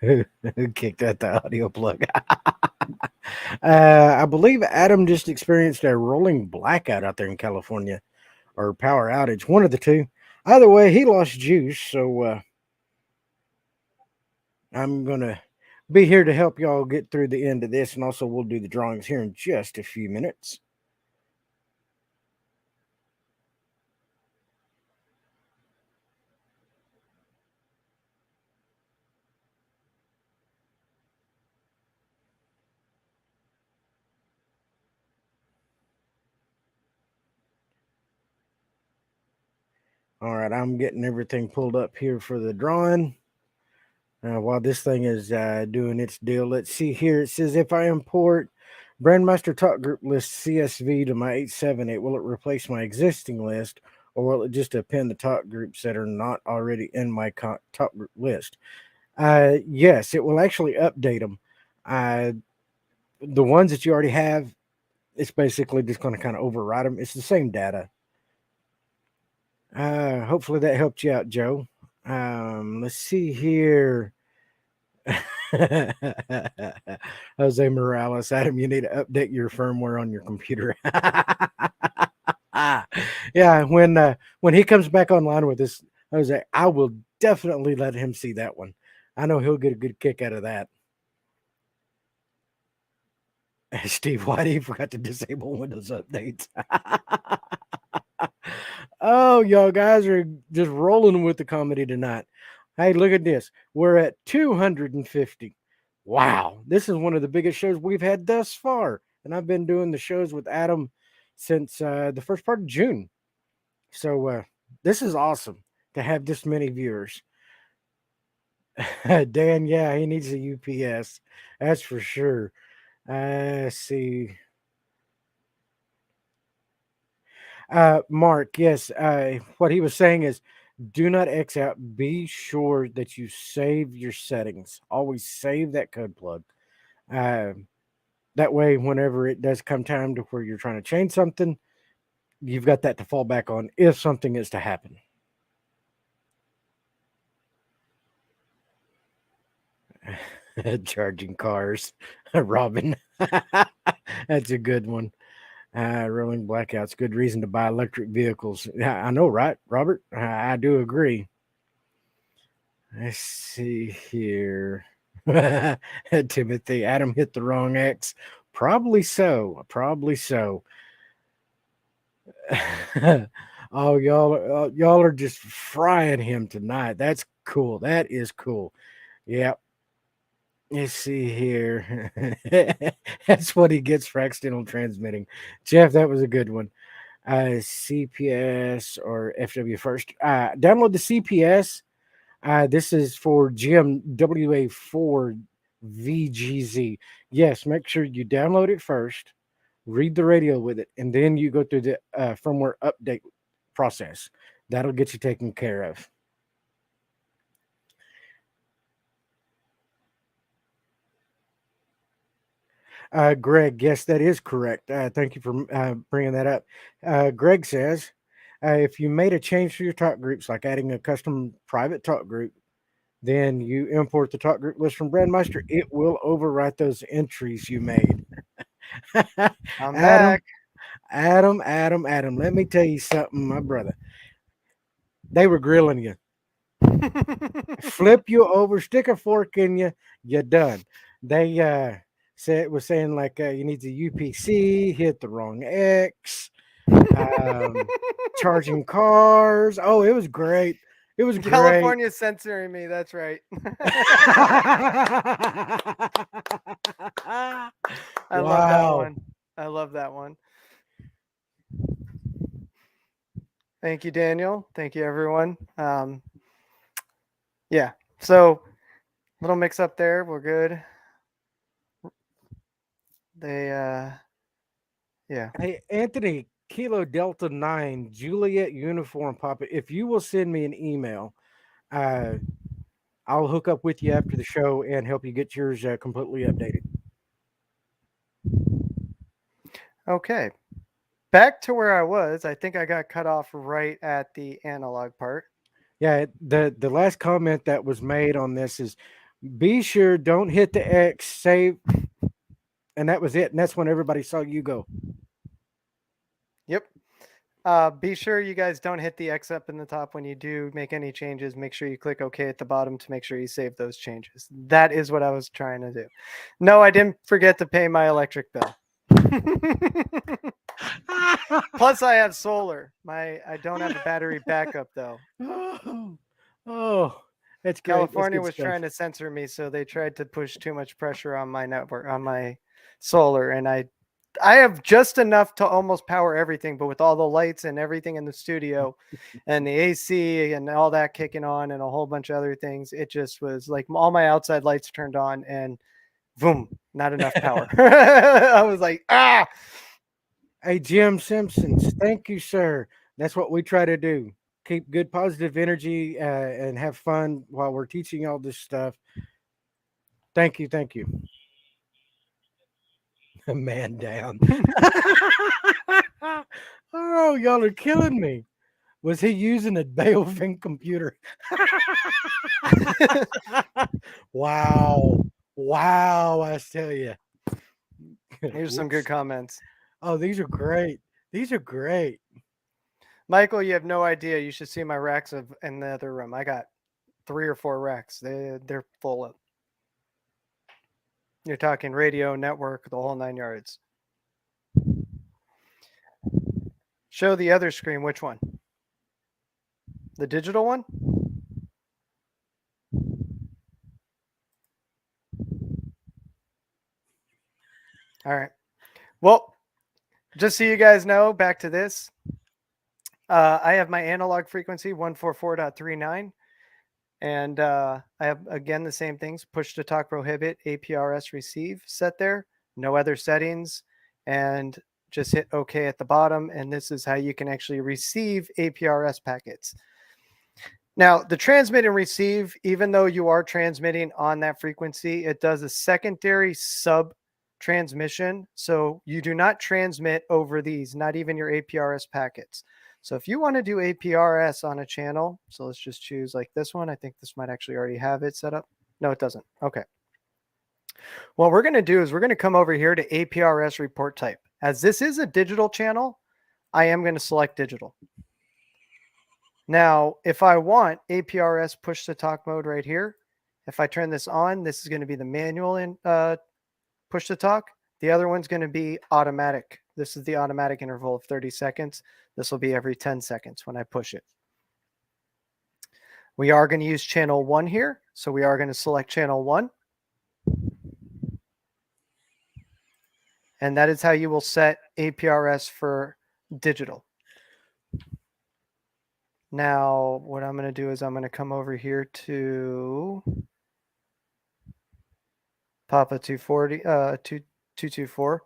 Who kicked out the audio plug? I believe Adam just experienced a rolling blackout out there in California, or power outage, one of the two. Either way, he lost juice, so I'm going to be here to help y'all get through the end of this, and also we'll do the drawings here in just a few minutes. All right, I'm getting everything pulled up here for the drawing. While this thing is doing its deal, let's see here. It says if I import Brandmaster Talk Group List CSV to my 878, will it replace my existing list, or will it just append the talk groups that are not already in my talk group list? Yes, it will actually update them. The ones that you already have, it's basically just going to kind of override them. It's the same data. Hopefully that helped you out, Joe. Let's see here. Jose Morales, Adam, you need to update your firmware on your computer. Yeah, when he comes back online with this, Jose, I will definitely let him see that one. I know he'll get a good kick out of that. Steve, why do you forgot to disable Windows updates? Oh, y'all guys are just rolling with the comedy tonight. Hey, look at this. We're at 250. Wow. This is one of the biggest shows we've had thus far. And I've been doing the shows with Adam since the first part of June. So this is awesome to have this many viewers. Dan, yeah, he needs a UPS. That's for sure. Let's see. Mark, yes. What he was saying is do not X out. Be sure that you save your settings. Always save that code plug. That way, whenever it does come time to where you're trying to change something, you've got that to fall back on if something is to happen. Charging cars. Robin. That's a good one. Rolling blackouts. Good reason to buy electric vehicles. Yeah, I know, right, Robert? I do agree. Let's see here. Timothy, Adam hit the wrong X. Probably so. Probably so. Oh, y'all are just frying him tonight. That's cool. That is cool. Yep. Let's see here. That's what he gets for accidental transmitting. Jeff, that was a good one. CPS or FW first. Download the CPS. This is for GMWA4 VGZ. Yes, make sure you download it first, read the radio with it, and then you go through the firmware update process. That'll get you taken care of. Greg, yes, that is correct. Thank you for bringing that up. Greg says, if you made a change to your talk groups, like adding a custom private talk group, then you import the talk group list from Brandmeister. It will overwrite those entries you made. I'm Adam, back. Adam, let me tell you something, my brother. They were grilling you. Flip you over, stick a fork in you, you're done. They was saying like you need the UPC, hit the wrong X, um, charging cars. Oh, it was great. It was great. California censoring me. That's right. I love that Wow. one. I love that one. Thank you, Daniel. Thank you, everyone. Yeah. So little mix up there. We're good. They yeah. Hey, Anthony, Kilo Delta 9, Juliet Uniform Papa, if you will send me an email, I'll hook up with you after the show and help you get yours completely updated. Okay. Back to where I was. I think I got cut off right at the analog part. Yeah, the last comment that was made on this is be sure don't hit the X, save, and that was it. And that's when everybody saw you go. Yep. Be sure you guys don't hit the X up in the top when you do make any changes. Make sure you click OK at the bottom to make sure you save those changes. That is what I was trying to do. No, I didn't forget to pay my electric bill. Plus, I have solar. I don't have a battery backup though. Oh, that's great. California was trying to censor me, so they tried to push too much pressure on my network, on my solar, and I have just enough to almost power everything, but with all the lights and everything in the studio and the AC and all that kicking on and a whole bunch of other things, it just was like all my outside lights turned on and boom, not enough power. I was like, ah. Hey, Jim Simpsons, thank you, sir. That's what we try to do. Keep good positive energy and have fun while we're teaching all this stuff. Thank you. Thank you. Man down. Oh, y'all are killing me. Was he using a Beowulf computer? Wow. Wow, I tell you. Here's some good comments. Oh, these are great. These are great. Michael, you have no idea. You should see my racks in the other room. I got 3 or 4 racks. They're full of. You're talking radio, network, the whole 9 yards. Show the other screen. Which one? The digital one? All right. Well, just so you guys know, back to this. I have my analog frequency 144.39. And I have, again, the same things. Push to talk prohibit, APRS receive set there. No other settings. And just hit OK at the bottom. And this is how you can actually receive APRS packets. Now, the transmit and receive, even though you are transmitting on that frequency, it does a secondary sub transmission. So you do not transmit over these, not even your APRS packets. So if you want to do APRS on a channel, so let's just choose like this one. I think this might actually already have it set up. No, it doesn't. Okay. What we're going to do is we're going to come over here to APRS report type. As this is a digital channel, I am going to select digital. Now, if I want APRS push to talk mode right here, if I turn this on, this is going to be the manual in push to talk. The other one's going to be automatic. This is the automatic interval of 30 seconds. This will be every 10 seconds when I push it. We are going to use channel 1 here. So we are going to select channel 1. And that is how you will set APRS for digital. Now, what I'm going to do is I'm going to come over here to Papa 224.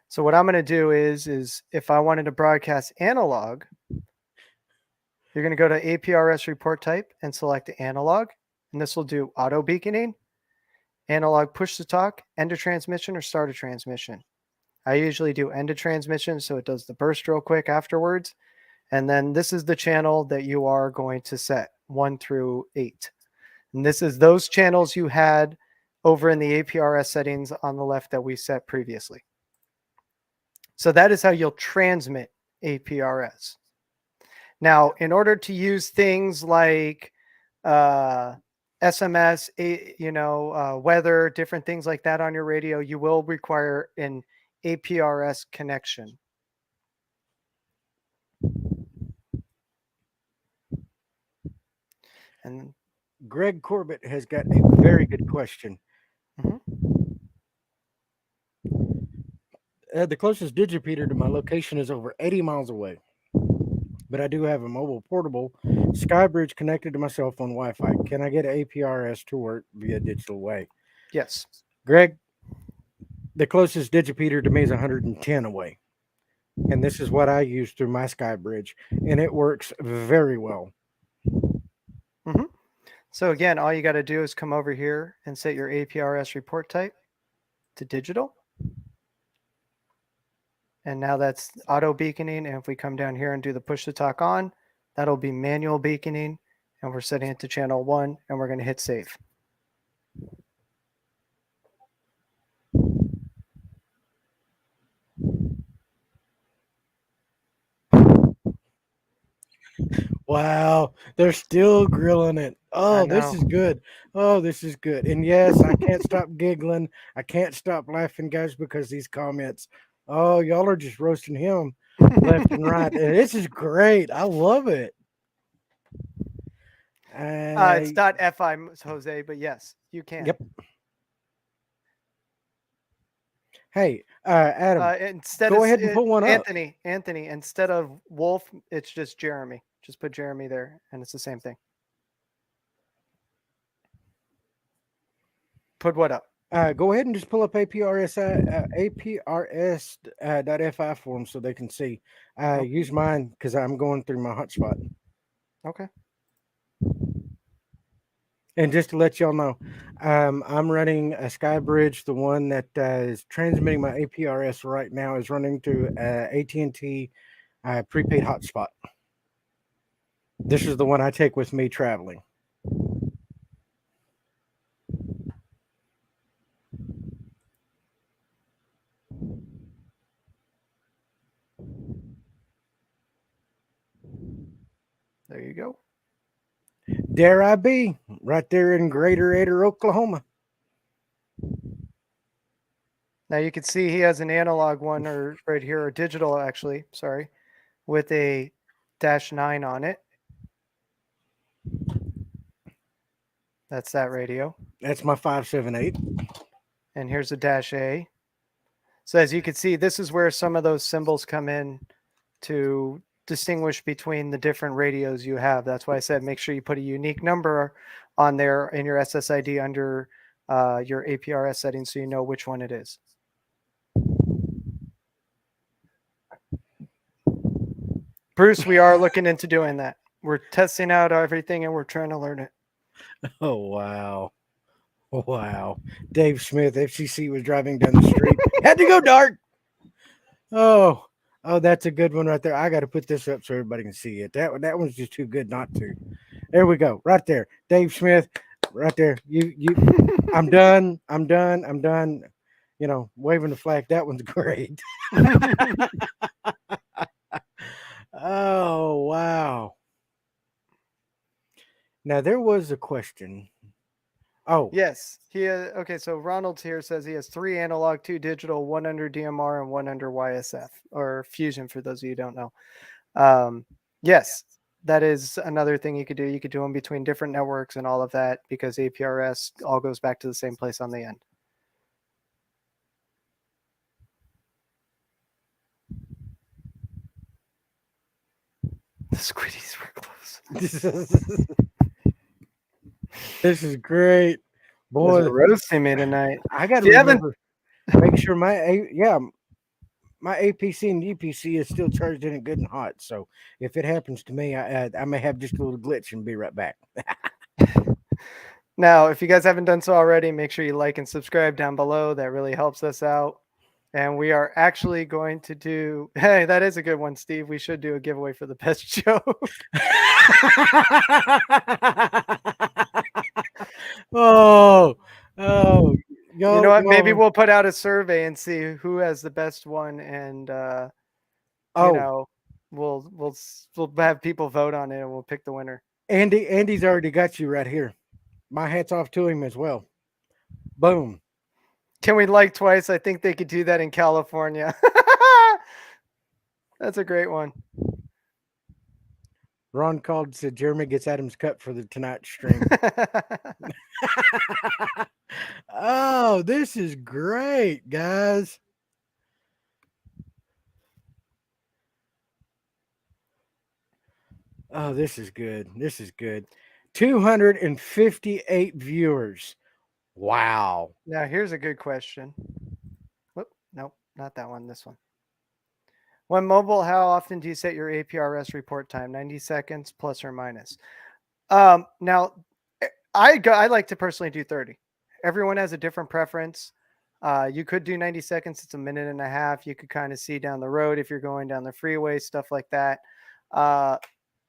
So what I'm going to do is if I wanted to broadcast analog, you're going to go to APRS report type and select analog. And this will do auto beaconing, analog push to talk, end of transmission, or start of transmission. I usually do end of transmission, so it does the burst real quick afterwards. And then this is the channel that you are going to set. 1 through 8. And this is those channels you had over in the APRS settings on the left that we set previously. So that is how you'll transmit APRS. Now, in order to use things like SMS, weather, different things like that on your radio, you will require an APRS connection. And Greg Corbett has got a very good question. The closest digipeater to my location is over 80 miles away, but I do have a mobile portable SkyBridge connected to my cell phone Wi-Fi. Can I get APRS to work via digital way? Yes. Greg, the closest digipeater to me is 110 away, and this is what I use through my SkyBridge, and it works very well. So again, all you got to do is come over here and set your APRS report type to digital. And now that's auto beaconing. And if we come down here and do the push to talk on, that'll be manual beaconing. And we're setting it to channel 1, and we're going to hit save. Wow, they're still grilling it. Oh, this is good. Oh, this is good. And yes, I can't stop giggling. I can't stop laughing, guys, because these comments. Oh, y'all are just roasting him left and right. And this is great. I love it. It's .fi, Jose, but yes, you can. Yep. Hey, Adam, go ahead and pull one up. Anthony, instead of Wolf, it's just Jeremy. Just put Jeremy there, and it's the same thing. Put what up? Go ahead and just pull up APRS.fi for them so they can see. Use mine because I'm going through my hotspot. Okay. And just to let y'all know, I'm running a SkyBridge. The one that is transmitting my APRS right now is running to AT&T prepaid hotspot. This is the one I take with me traveling. There you go. Dare I be right there in Greater Eder, Oklahoma. Now you can see he has an analog one or right here, or digital actually, sorry, with a -9 on it. That's that radio. That's my 578. And here's a -A. So as you can see, this is where some of those symbols come in to distinguish between the different radios you have. That's why I said make sure you put a unique number on there in your SSID under your APRS settings so you know which one it is. Bruce, we are looking into doing that. We're testing out everything and we're trying to learn it. Oh, wow. Wow. Dave Smith, FCC was driving down the street. Had to go dark. Oh, that's a good one right there. I got to put this up so everybody can see it. That one's just too good not to. There we go. Right there. Dave Smith, right there. I'm done. You know, waving the flag. That one's great. Oh, wow. Now, there was a question. Oh. Yes. Okay, so Ronald's here says he has 3 analog, 2 digital, 1 under DMR, and 1 under YSF, or Fusion for those of you who don't know. Yes, that is another thing you could do. You could do them between different networks and all of that because APRS all goes back to the same place on the end. The squiddies were close. This is great. Boy, roasting me tonight. I got to remember, make sure my APC and UPC is still charged in it good and hot. So if it happens to me, I may have just a little glitch and be right back. Now, if you guys haven't done so already, make sure you like and subscribe down below. That really helps us out. And we are actually going to do, hey, that is a good one, Steve. We should do a giveaway for the best joke. Oh, oh, You know what? Maybe y'all. we'll put out a survey and see who has the best one, and you Oh, know, we'll have people vote on it, and we'll pick the winner. Andy's already got you right here. My hat's off to him as well. Boom. Can we like twice? I think they could do that in California. That's a great one. Ron called, said Jeremy gets Adam's cut for the tonight stream. Oh, this is great, guys. Oh, this is good. This is good. 258 viewers. Wow. Now, here's a good question. Whoop, nope, not that one. This one. When mobile, how often do you set your APRS report time? 90 seconds plus or minus. Now, I like to personally do 30. Everyone has a different preference. You could do 90 seconds. It's a minute and a half. You could kind of see down the road if you're going down the freeway, stuff like that.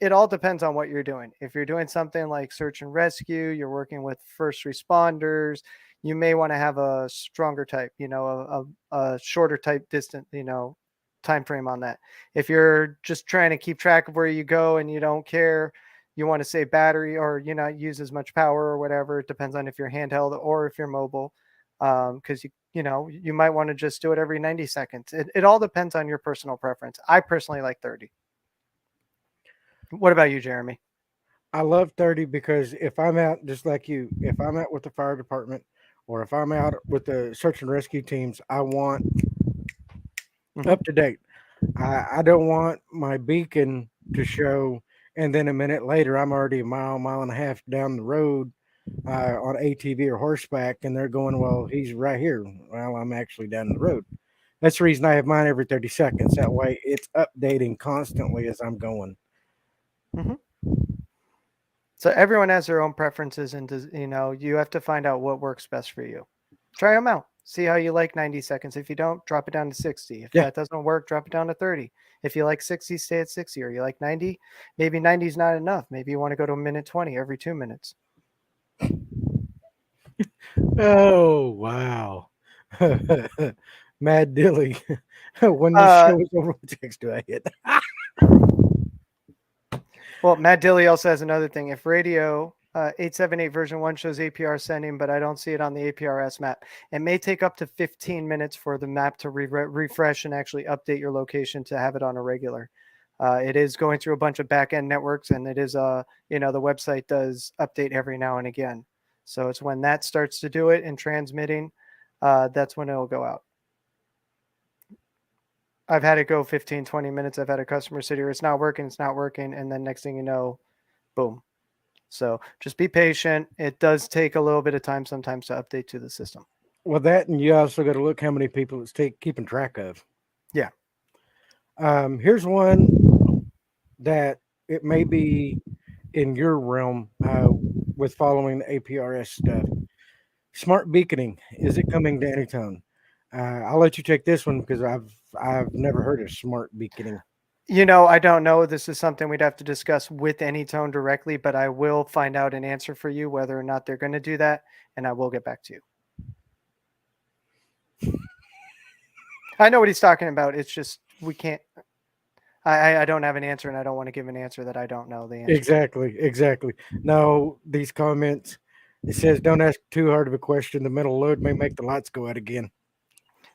It all depends on what you're doing. If you're doing something like search and rescue, you're working with first responders, you may want to have a stronger type, a shorter type distance, time frame on that. If you're just trying to keep track of where you go and you don't care, you want to save battery or use as much power or whatever. It depends on if you're handheld or if you're mobile, because you might want to just do it every 90 seconds. It all depends on your personal preference. I personally like 30. What about you, Jeremy? I love 30 because if I'm out, just like you, if I'm out with the fire department or if I'm out with the search and rescue teams, I want up to date. I don't want my beacon to show, and then a minute later, I'm already a mile and a half down the road on ATV or horseback, and they're going, well, he's right here. Well, I'm actually down the road. That's the reason I have mine every 30 seconds. That way it's updating constantly as I'm going. Mm-hmm. So everyone has their own preferences, and you have to find out what works best for you. Try them out. See how you like 90 seconds. If you don't, drop it down to 60. If that doesn't work, drop it down to 30. If you like 60, stay at 60. Or you like 90, maybe 90 is not enough. Maybe you want to go to a minute 20 every 2 minutes. Oh, wow. Mad Dilly. When this show is over, what text do I hit? Well, Matt Dilly also has another thing. If radio 878 version 1 shows APR sending, but I don't see it on the APRS map, it may take up to 15 minutes for the map to refresh and actually update your location to have it on a regular. It is going through a bunch of back-end networks, and it is, the website does update every now and again. So it's when that starts to do it and transmitting, that's when it'll go out. I've had it go 15, 20 minutes. I've had a customer sit here, it's not working. And then next thing you know, boom. So just be patient. It does take a little bit of time sometimes to update to the system. Well, that, and you also got to look how many people it's keeping track of. Yeah. Here's one that it may be in your realm with following the APRS stuff. Smart beaconing. Is it coming to AnyTone? I'll let you take this one because I've never heard of smart beaconing. I don't know. This is something we'd have to discuss with AnyTone directly, but I will find out an answer for you whether or not they're going to do that, and I will get back to you. I know what he's talking about. It's just we can't. I don't have an answer, and I don't want to give an answer that I don't know the answer. Exactly. No, these comments, it says, don't ask too hard of a question. The metal load may make the lights go out again.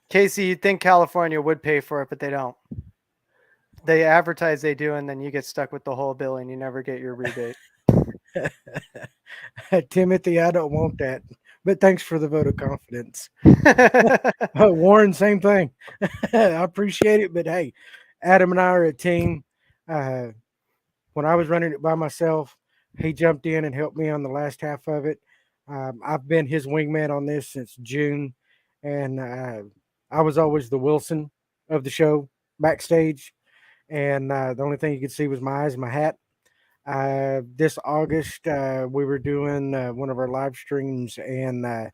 Casey, you'd think California would pay for it, but they don't. They advertise they do, and then you get stuck with the whole bill, and you never get your rebate. Timothy, I don't want that. But thanks for the vote of confidence. Warren, same thing. I appreciate it, but hey, Adam and I are a team. When I was running it by myself, he jumped in and helped me on the last half of it. I've been his wingman on this since June, and I was always the Wilson of the show backstage, and the only thing you could see was my eyes and my hat. This August, we were doing one of our live streams, and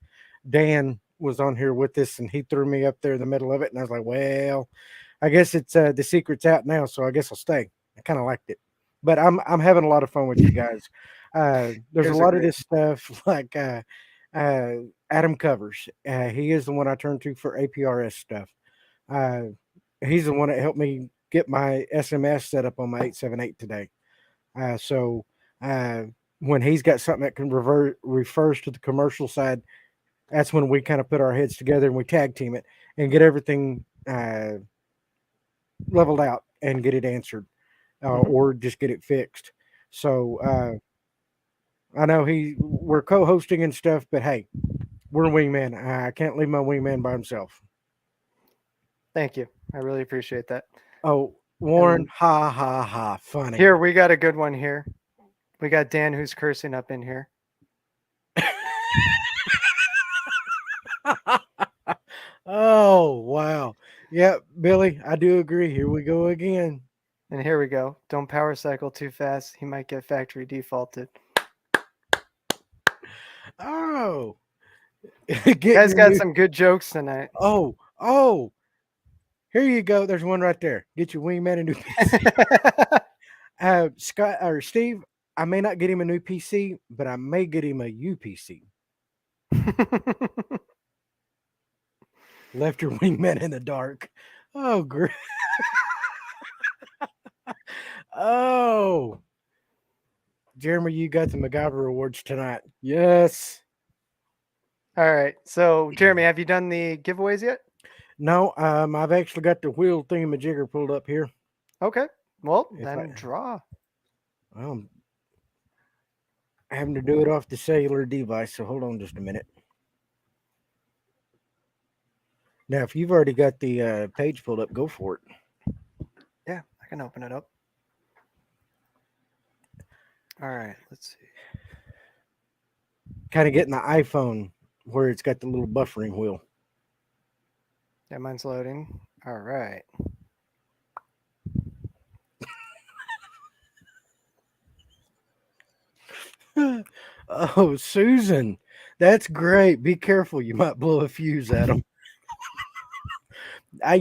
Dan was on here with us, and he threw me up there in the middle of it, and I was like, well, I guess it's the secret's out now, so I guess I'll stay. I kind of liked it. but I'm having a lot of fun with you guys. There's a Guys are lot of great. this stuff like Adam covers. He is the one I turn to for APRS stuff. Uh, he's the one that helped me get my SMS set up on my 878 today. So uh, when he's got something that can refers to the commercial side, that's when we kind of put our heads together and we tag team it and get everything leveled out and get it answered, or just get it fixed. So I know we're co-hosting and stuff, but hey, we're a wingman. I can't leave my wingman by himself. Thank you. I really appreciate that. Oh, Warren, And ha ha ha, funny. here we got a good one here. We got Dan who's cursing up in here. Oh wow, yeah, Billy, I do agree. Here we go again. And here we go. Don't power cycle too fast. He might get factory defaulted. Oh, Guys got some good jokes tonight. Oh, here you go. There's one right there. Get your wingman a new PC. Scott or Steve, I may not get him a new PC, but I may get him a UPC. Left your wingman in the dark. Oh, great. Oh, Jeremy, you got the MacGyver Awards tonight. Yes. All right. So, Jeremy, have you done the giveaways yet? No, I've actually got the wheel thingamajigger pulled up here. Okay. Well, If then draw. I'm having to do it off the cellular device, so hold on just a minute. Now, if you've already got the page pulled up, go for it. Yeah, I can open it up. All right. Let's see. Kind of getting the iPhone where it's got the little buffering wheel. Yeah, mine's loading. All right. Oh, Susan, that's great. Be careful. You might blow a fuse at them. I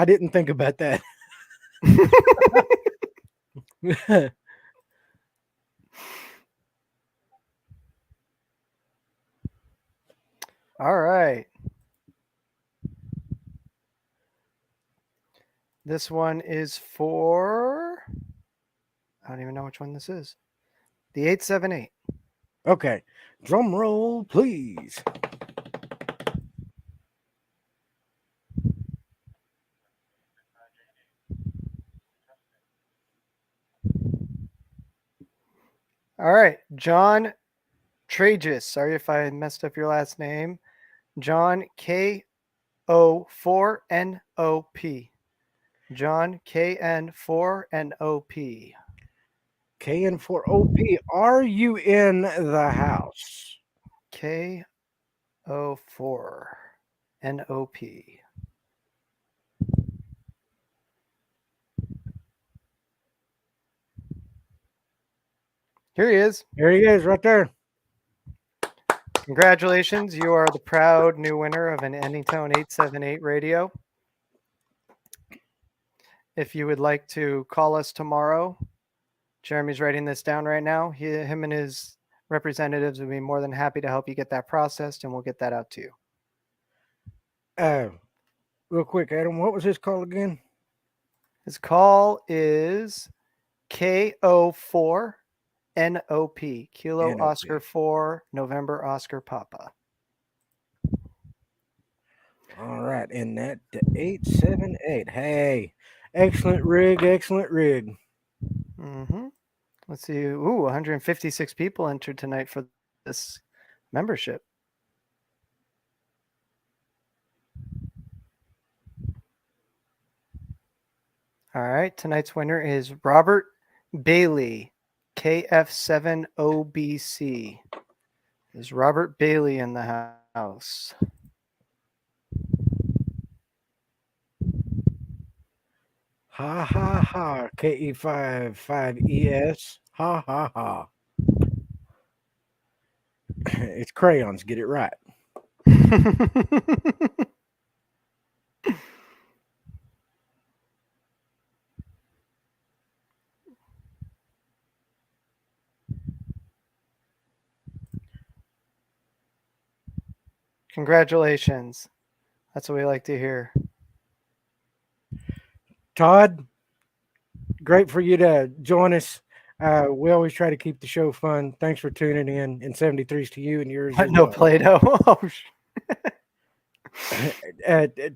didn't think about that. All right. This one is for, I don't even know which one this is. The 878. Okay. Drum roll, please. All right. John Tragus. Sorry if I messed up your last name. John KO4NOP. John KN4NOP. KN4OP. Are you in the house? KO4NOP. Here he is. Here he is, right there. Congratulations. You are the proud new winner of an AnyTone 878 radio. If you would like to call us tomorrow, Jeremy's writing this down right now. Him and his representatives would be more than happy to help you get that processed, and we'll get that out to you. Real quick, Adam, what was his call again? His call is KO4NOP. Kilo NOP. Oscar 4 November Oscar Papa. All right, and that 878. Hey, excellent rig, excellent rig. Mm-hmm. Let's see. Ooh, 156 people entered tonight for this membership. All right. Tonight's winner is Robert Bailey, KF7OBC. Is Robert Bailey in the house? Ha ha ha. KE55ES. Ha ha ha. It's crayons. Get it right. Congratulations. That's what we like to hear. Todd, great for you to join us. We always try to keep the show fun. Thanks for tuning in. And 73s to you and yours as No well. Play-Doh.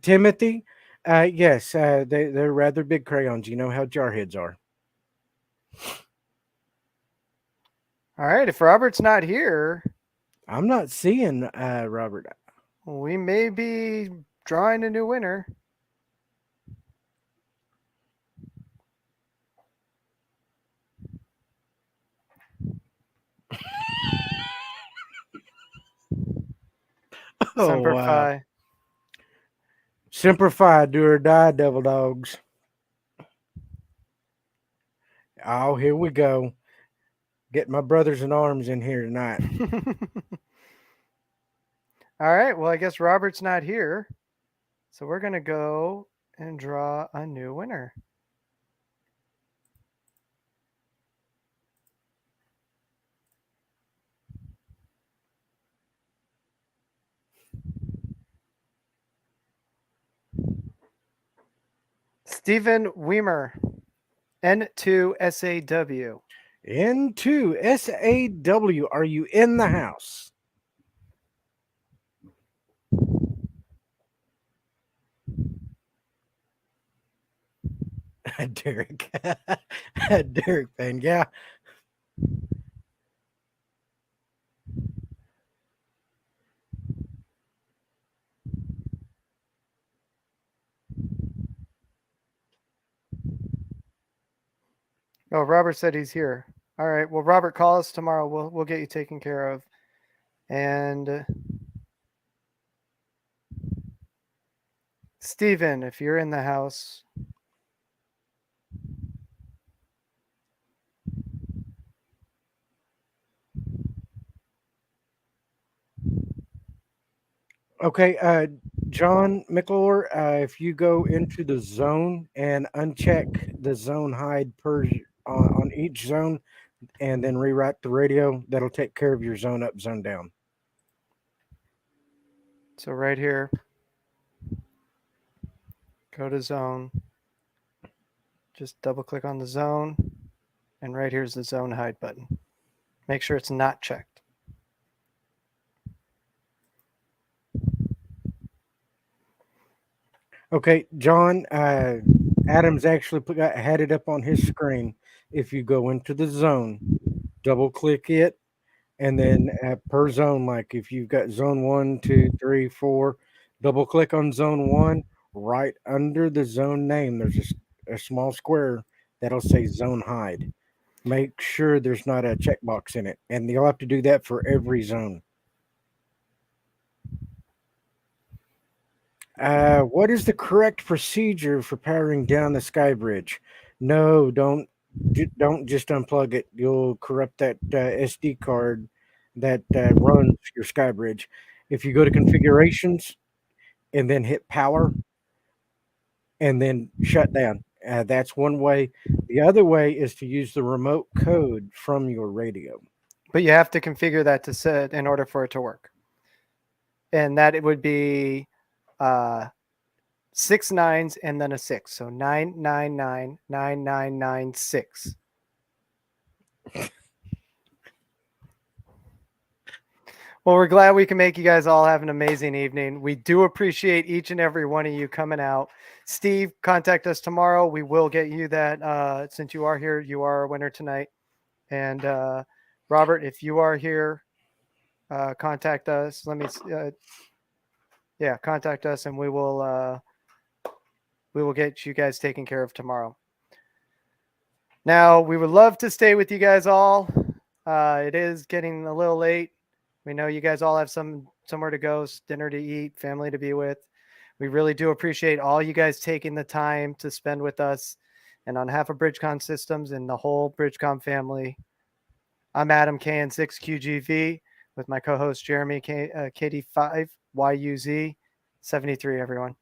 Timothy, yes, they're rather big crayons. You know how jarheads are. All right. If Robert's not here, I'm not seeing Robert. we may be drawing a new winner. Semper wow. Fi. Semper Fi, do or die, devil dogs. Oh, here we go. Get my brothers in arms in here tonight. All right. Well, I guess Robert's not here. So we're going to go and draw a new winner. Stephen Weimer, N2SAW. N2SAW, are you in the house? Derek. Derek fan, yeah. Oh, Robert said he's here. All right. Well, Robert, call us tomorrow. We'll get you taken care of. And Steven, if you're in the house. Okay, John McClure, if you go into the zone and uncheck the zone hide on each zone and then rewrite the radio, that'll take care of your zone up, zone down. So right here, go to zone. Just double click on the zone. And right here's the zone hide button. Make sure it's not checked. Okay, John, Adam's actually had it up on his screen. If you go into the zone, double click it, and then per zone, like if you've got zone 1, 2, 3, 4, double click on zone 1. Right under the zone name, there's a small square that'll say zone hide. Make sure there's not a checkbox in it, and you'll have to do that for every zone. What is the correct procedure for powering down the SkyBridge? No, don't just unplug it. You'll corrupt that SD card that runs your SkyBridge. If you go to configurations and then hit power and then shut down, that's one way. The other way is to use the remote code from your radio. But you have to configure that to set in order for it to work. And that it would be 6 nines and then a 6. So 9999996. Well, we're glad we can make you guys all have an amazing evening. We do appreciate each and every one of you coming out. Steve, contact us tomorrow. We will get you that. Since you are here, you are a winner tonight. And Robert, if you are here, contact us. Contact us, and we will get you guys taken care of tomorrow. Now, we would love to stay with you guys all. It is getting a little late. We know you guys all have somewhere to go, dinner to eat, family to be with. We really do appreciate all you guys taking the time to spend with us. And on behalf of BridgeCom Systems and the whole BridgeCom family, I'm Adam KN6QGV with my co-host Jeremy KD5YUZ 73, everyone.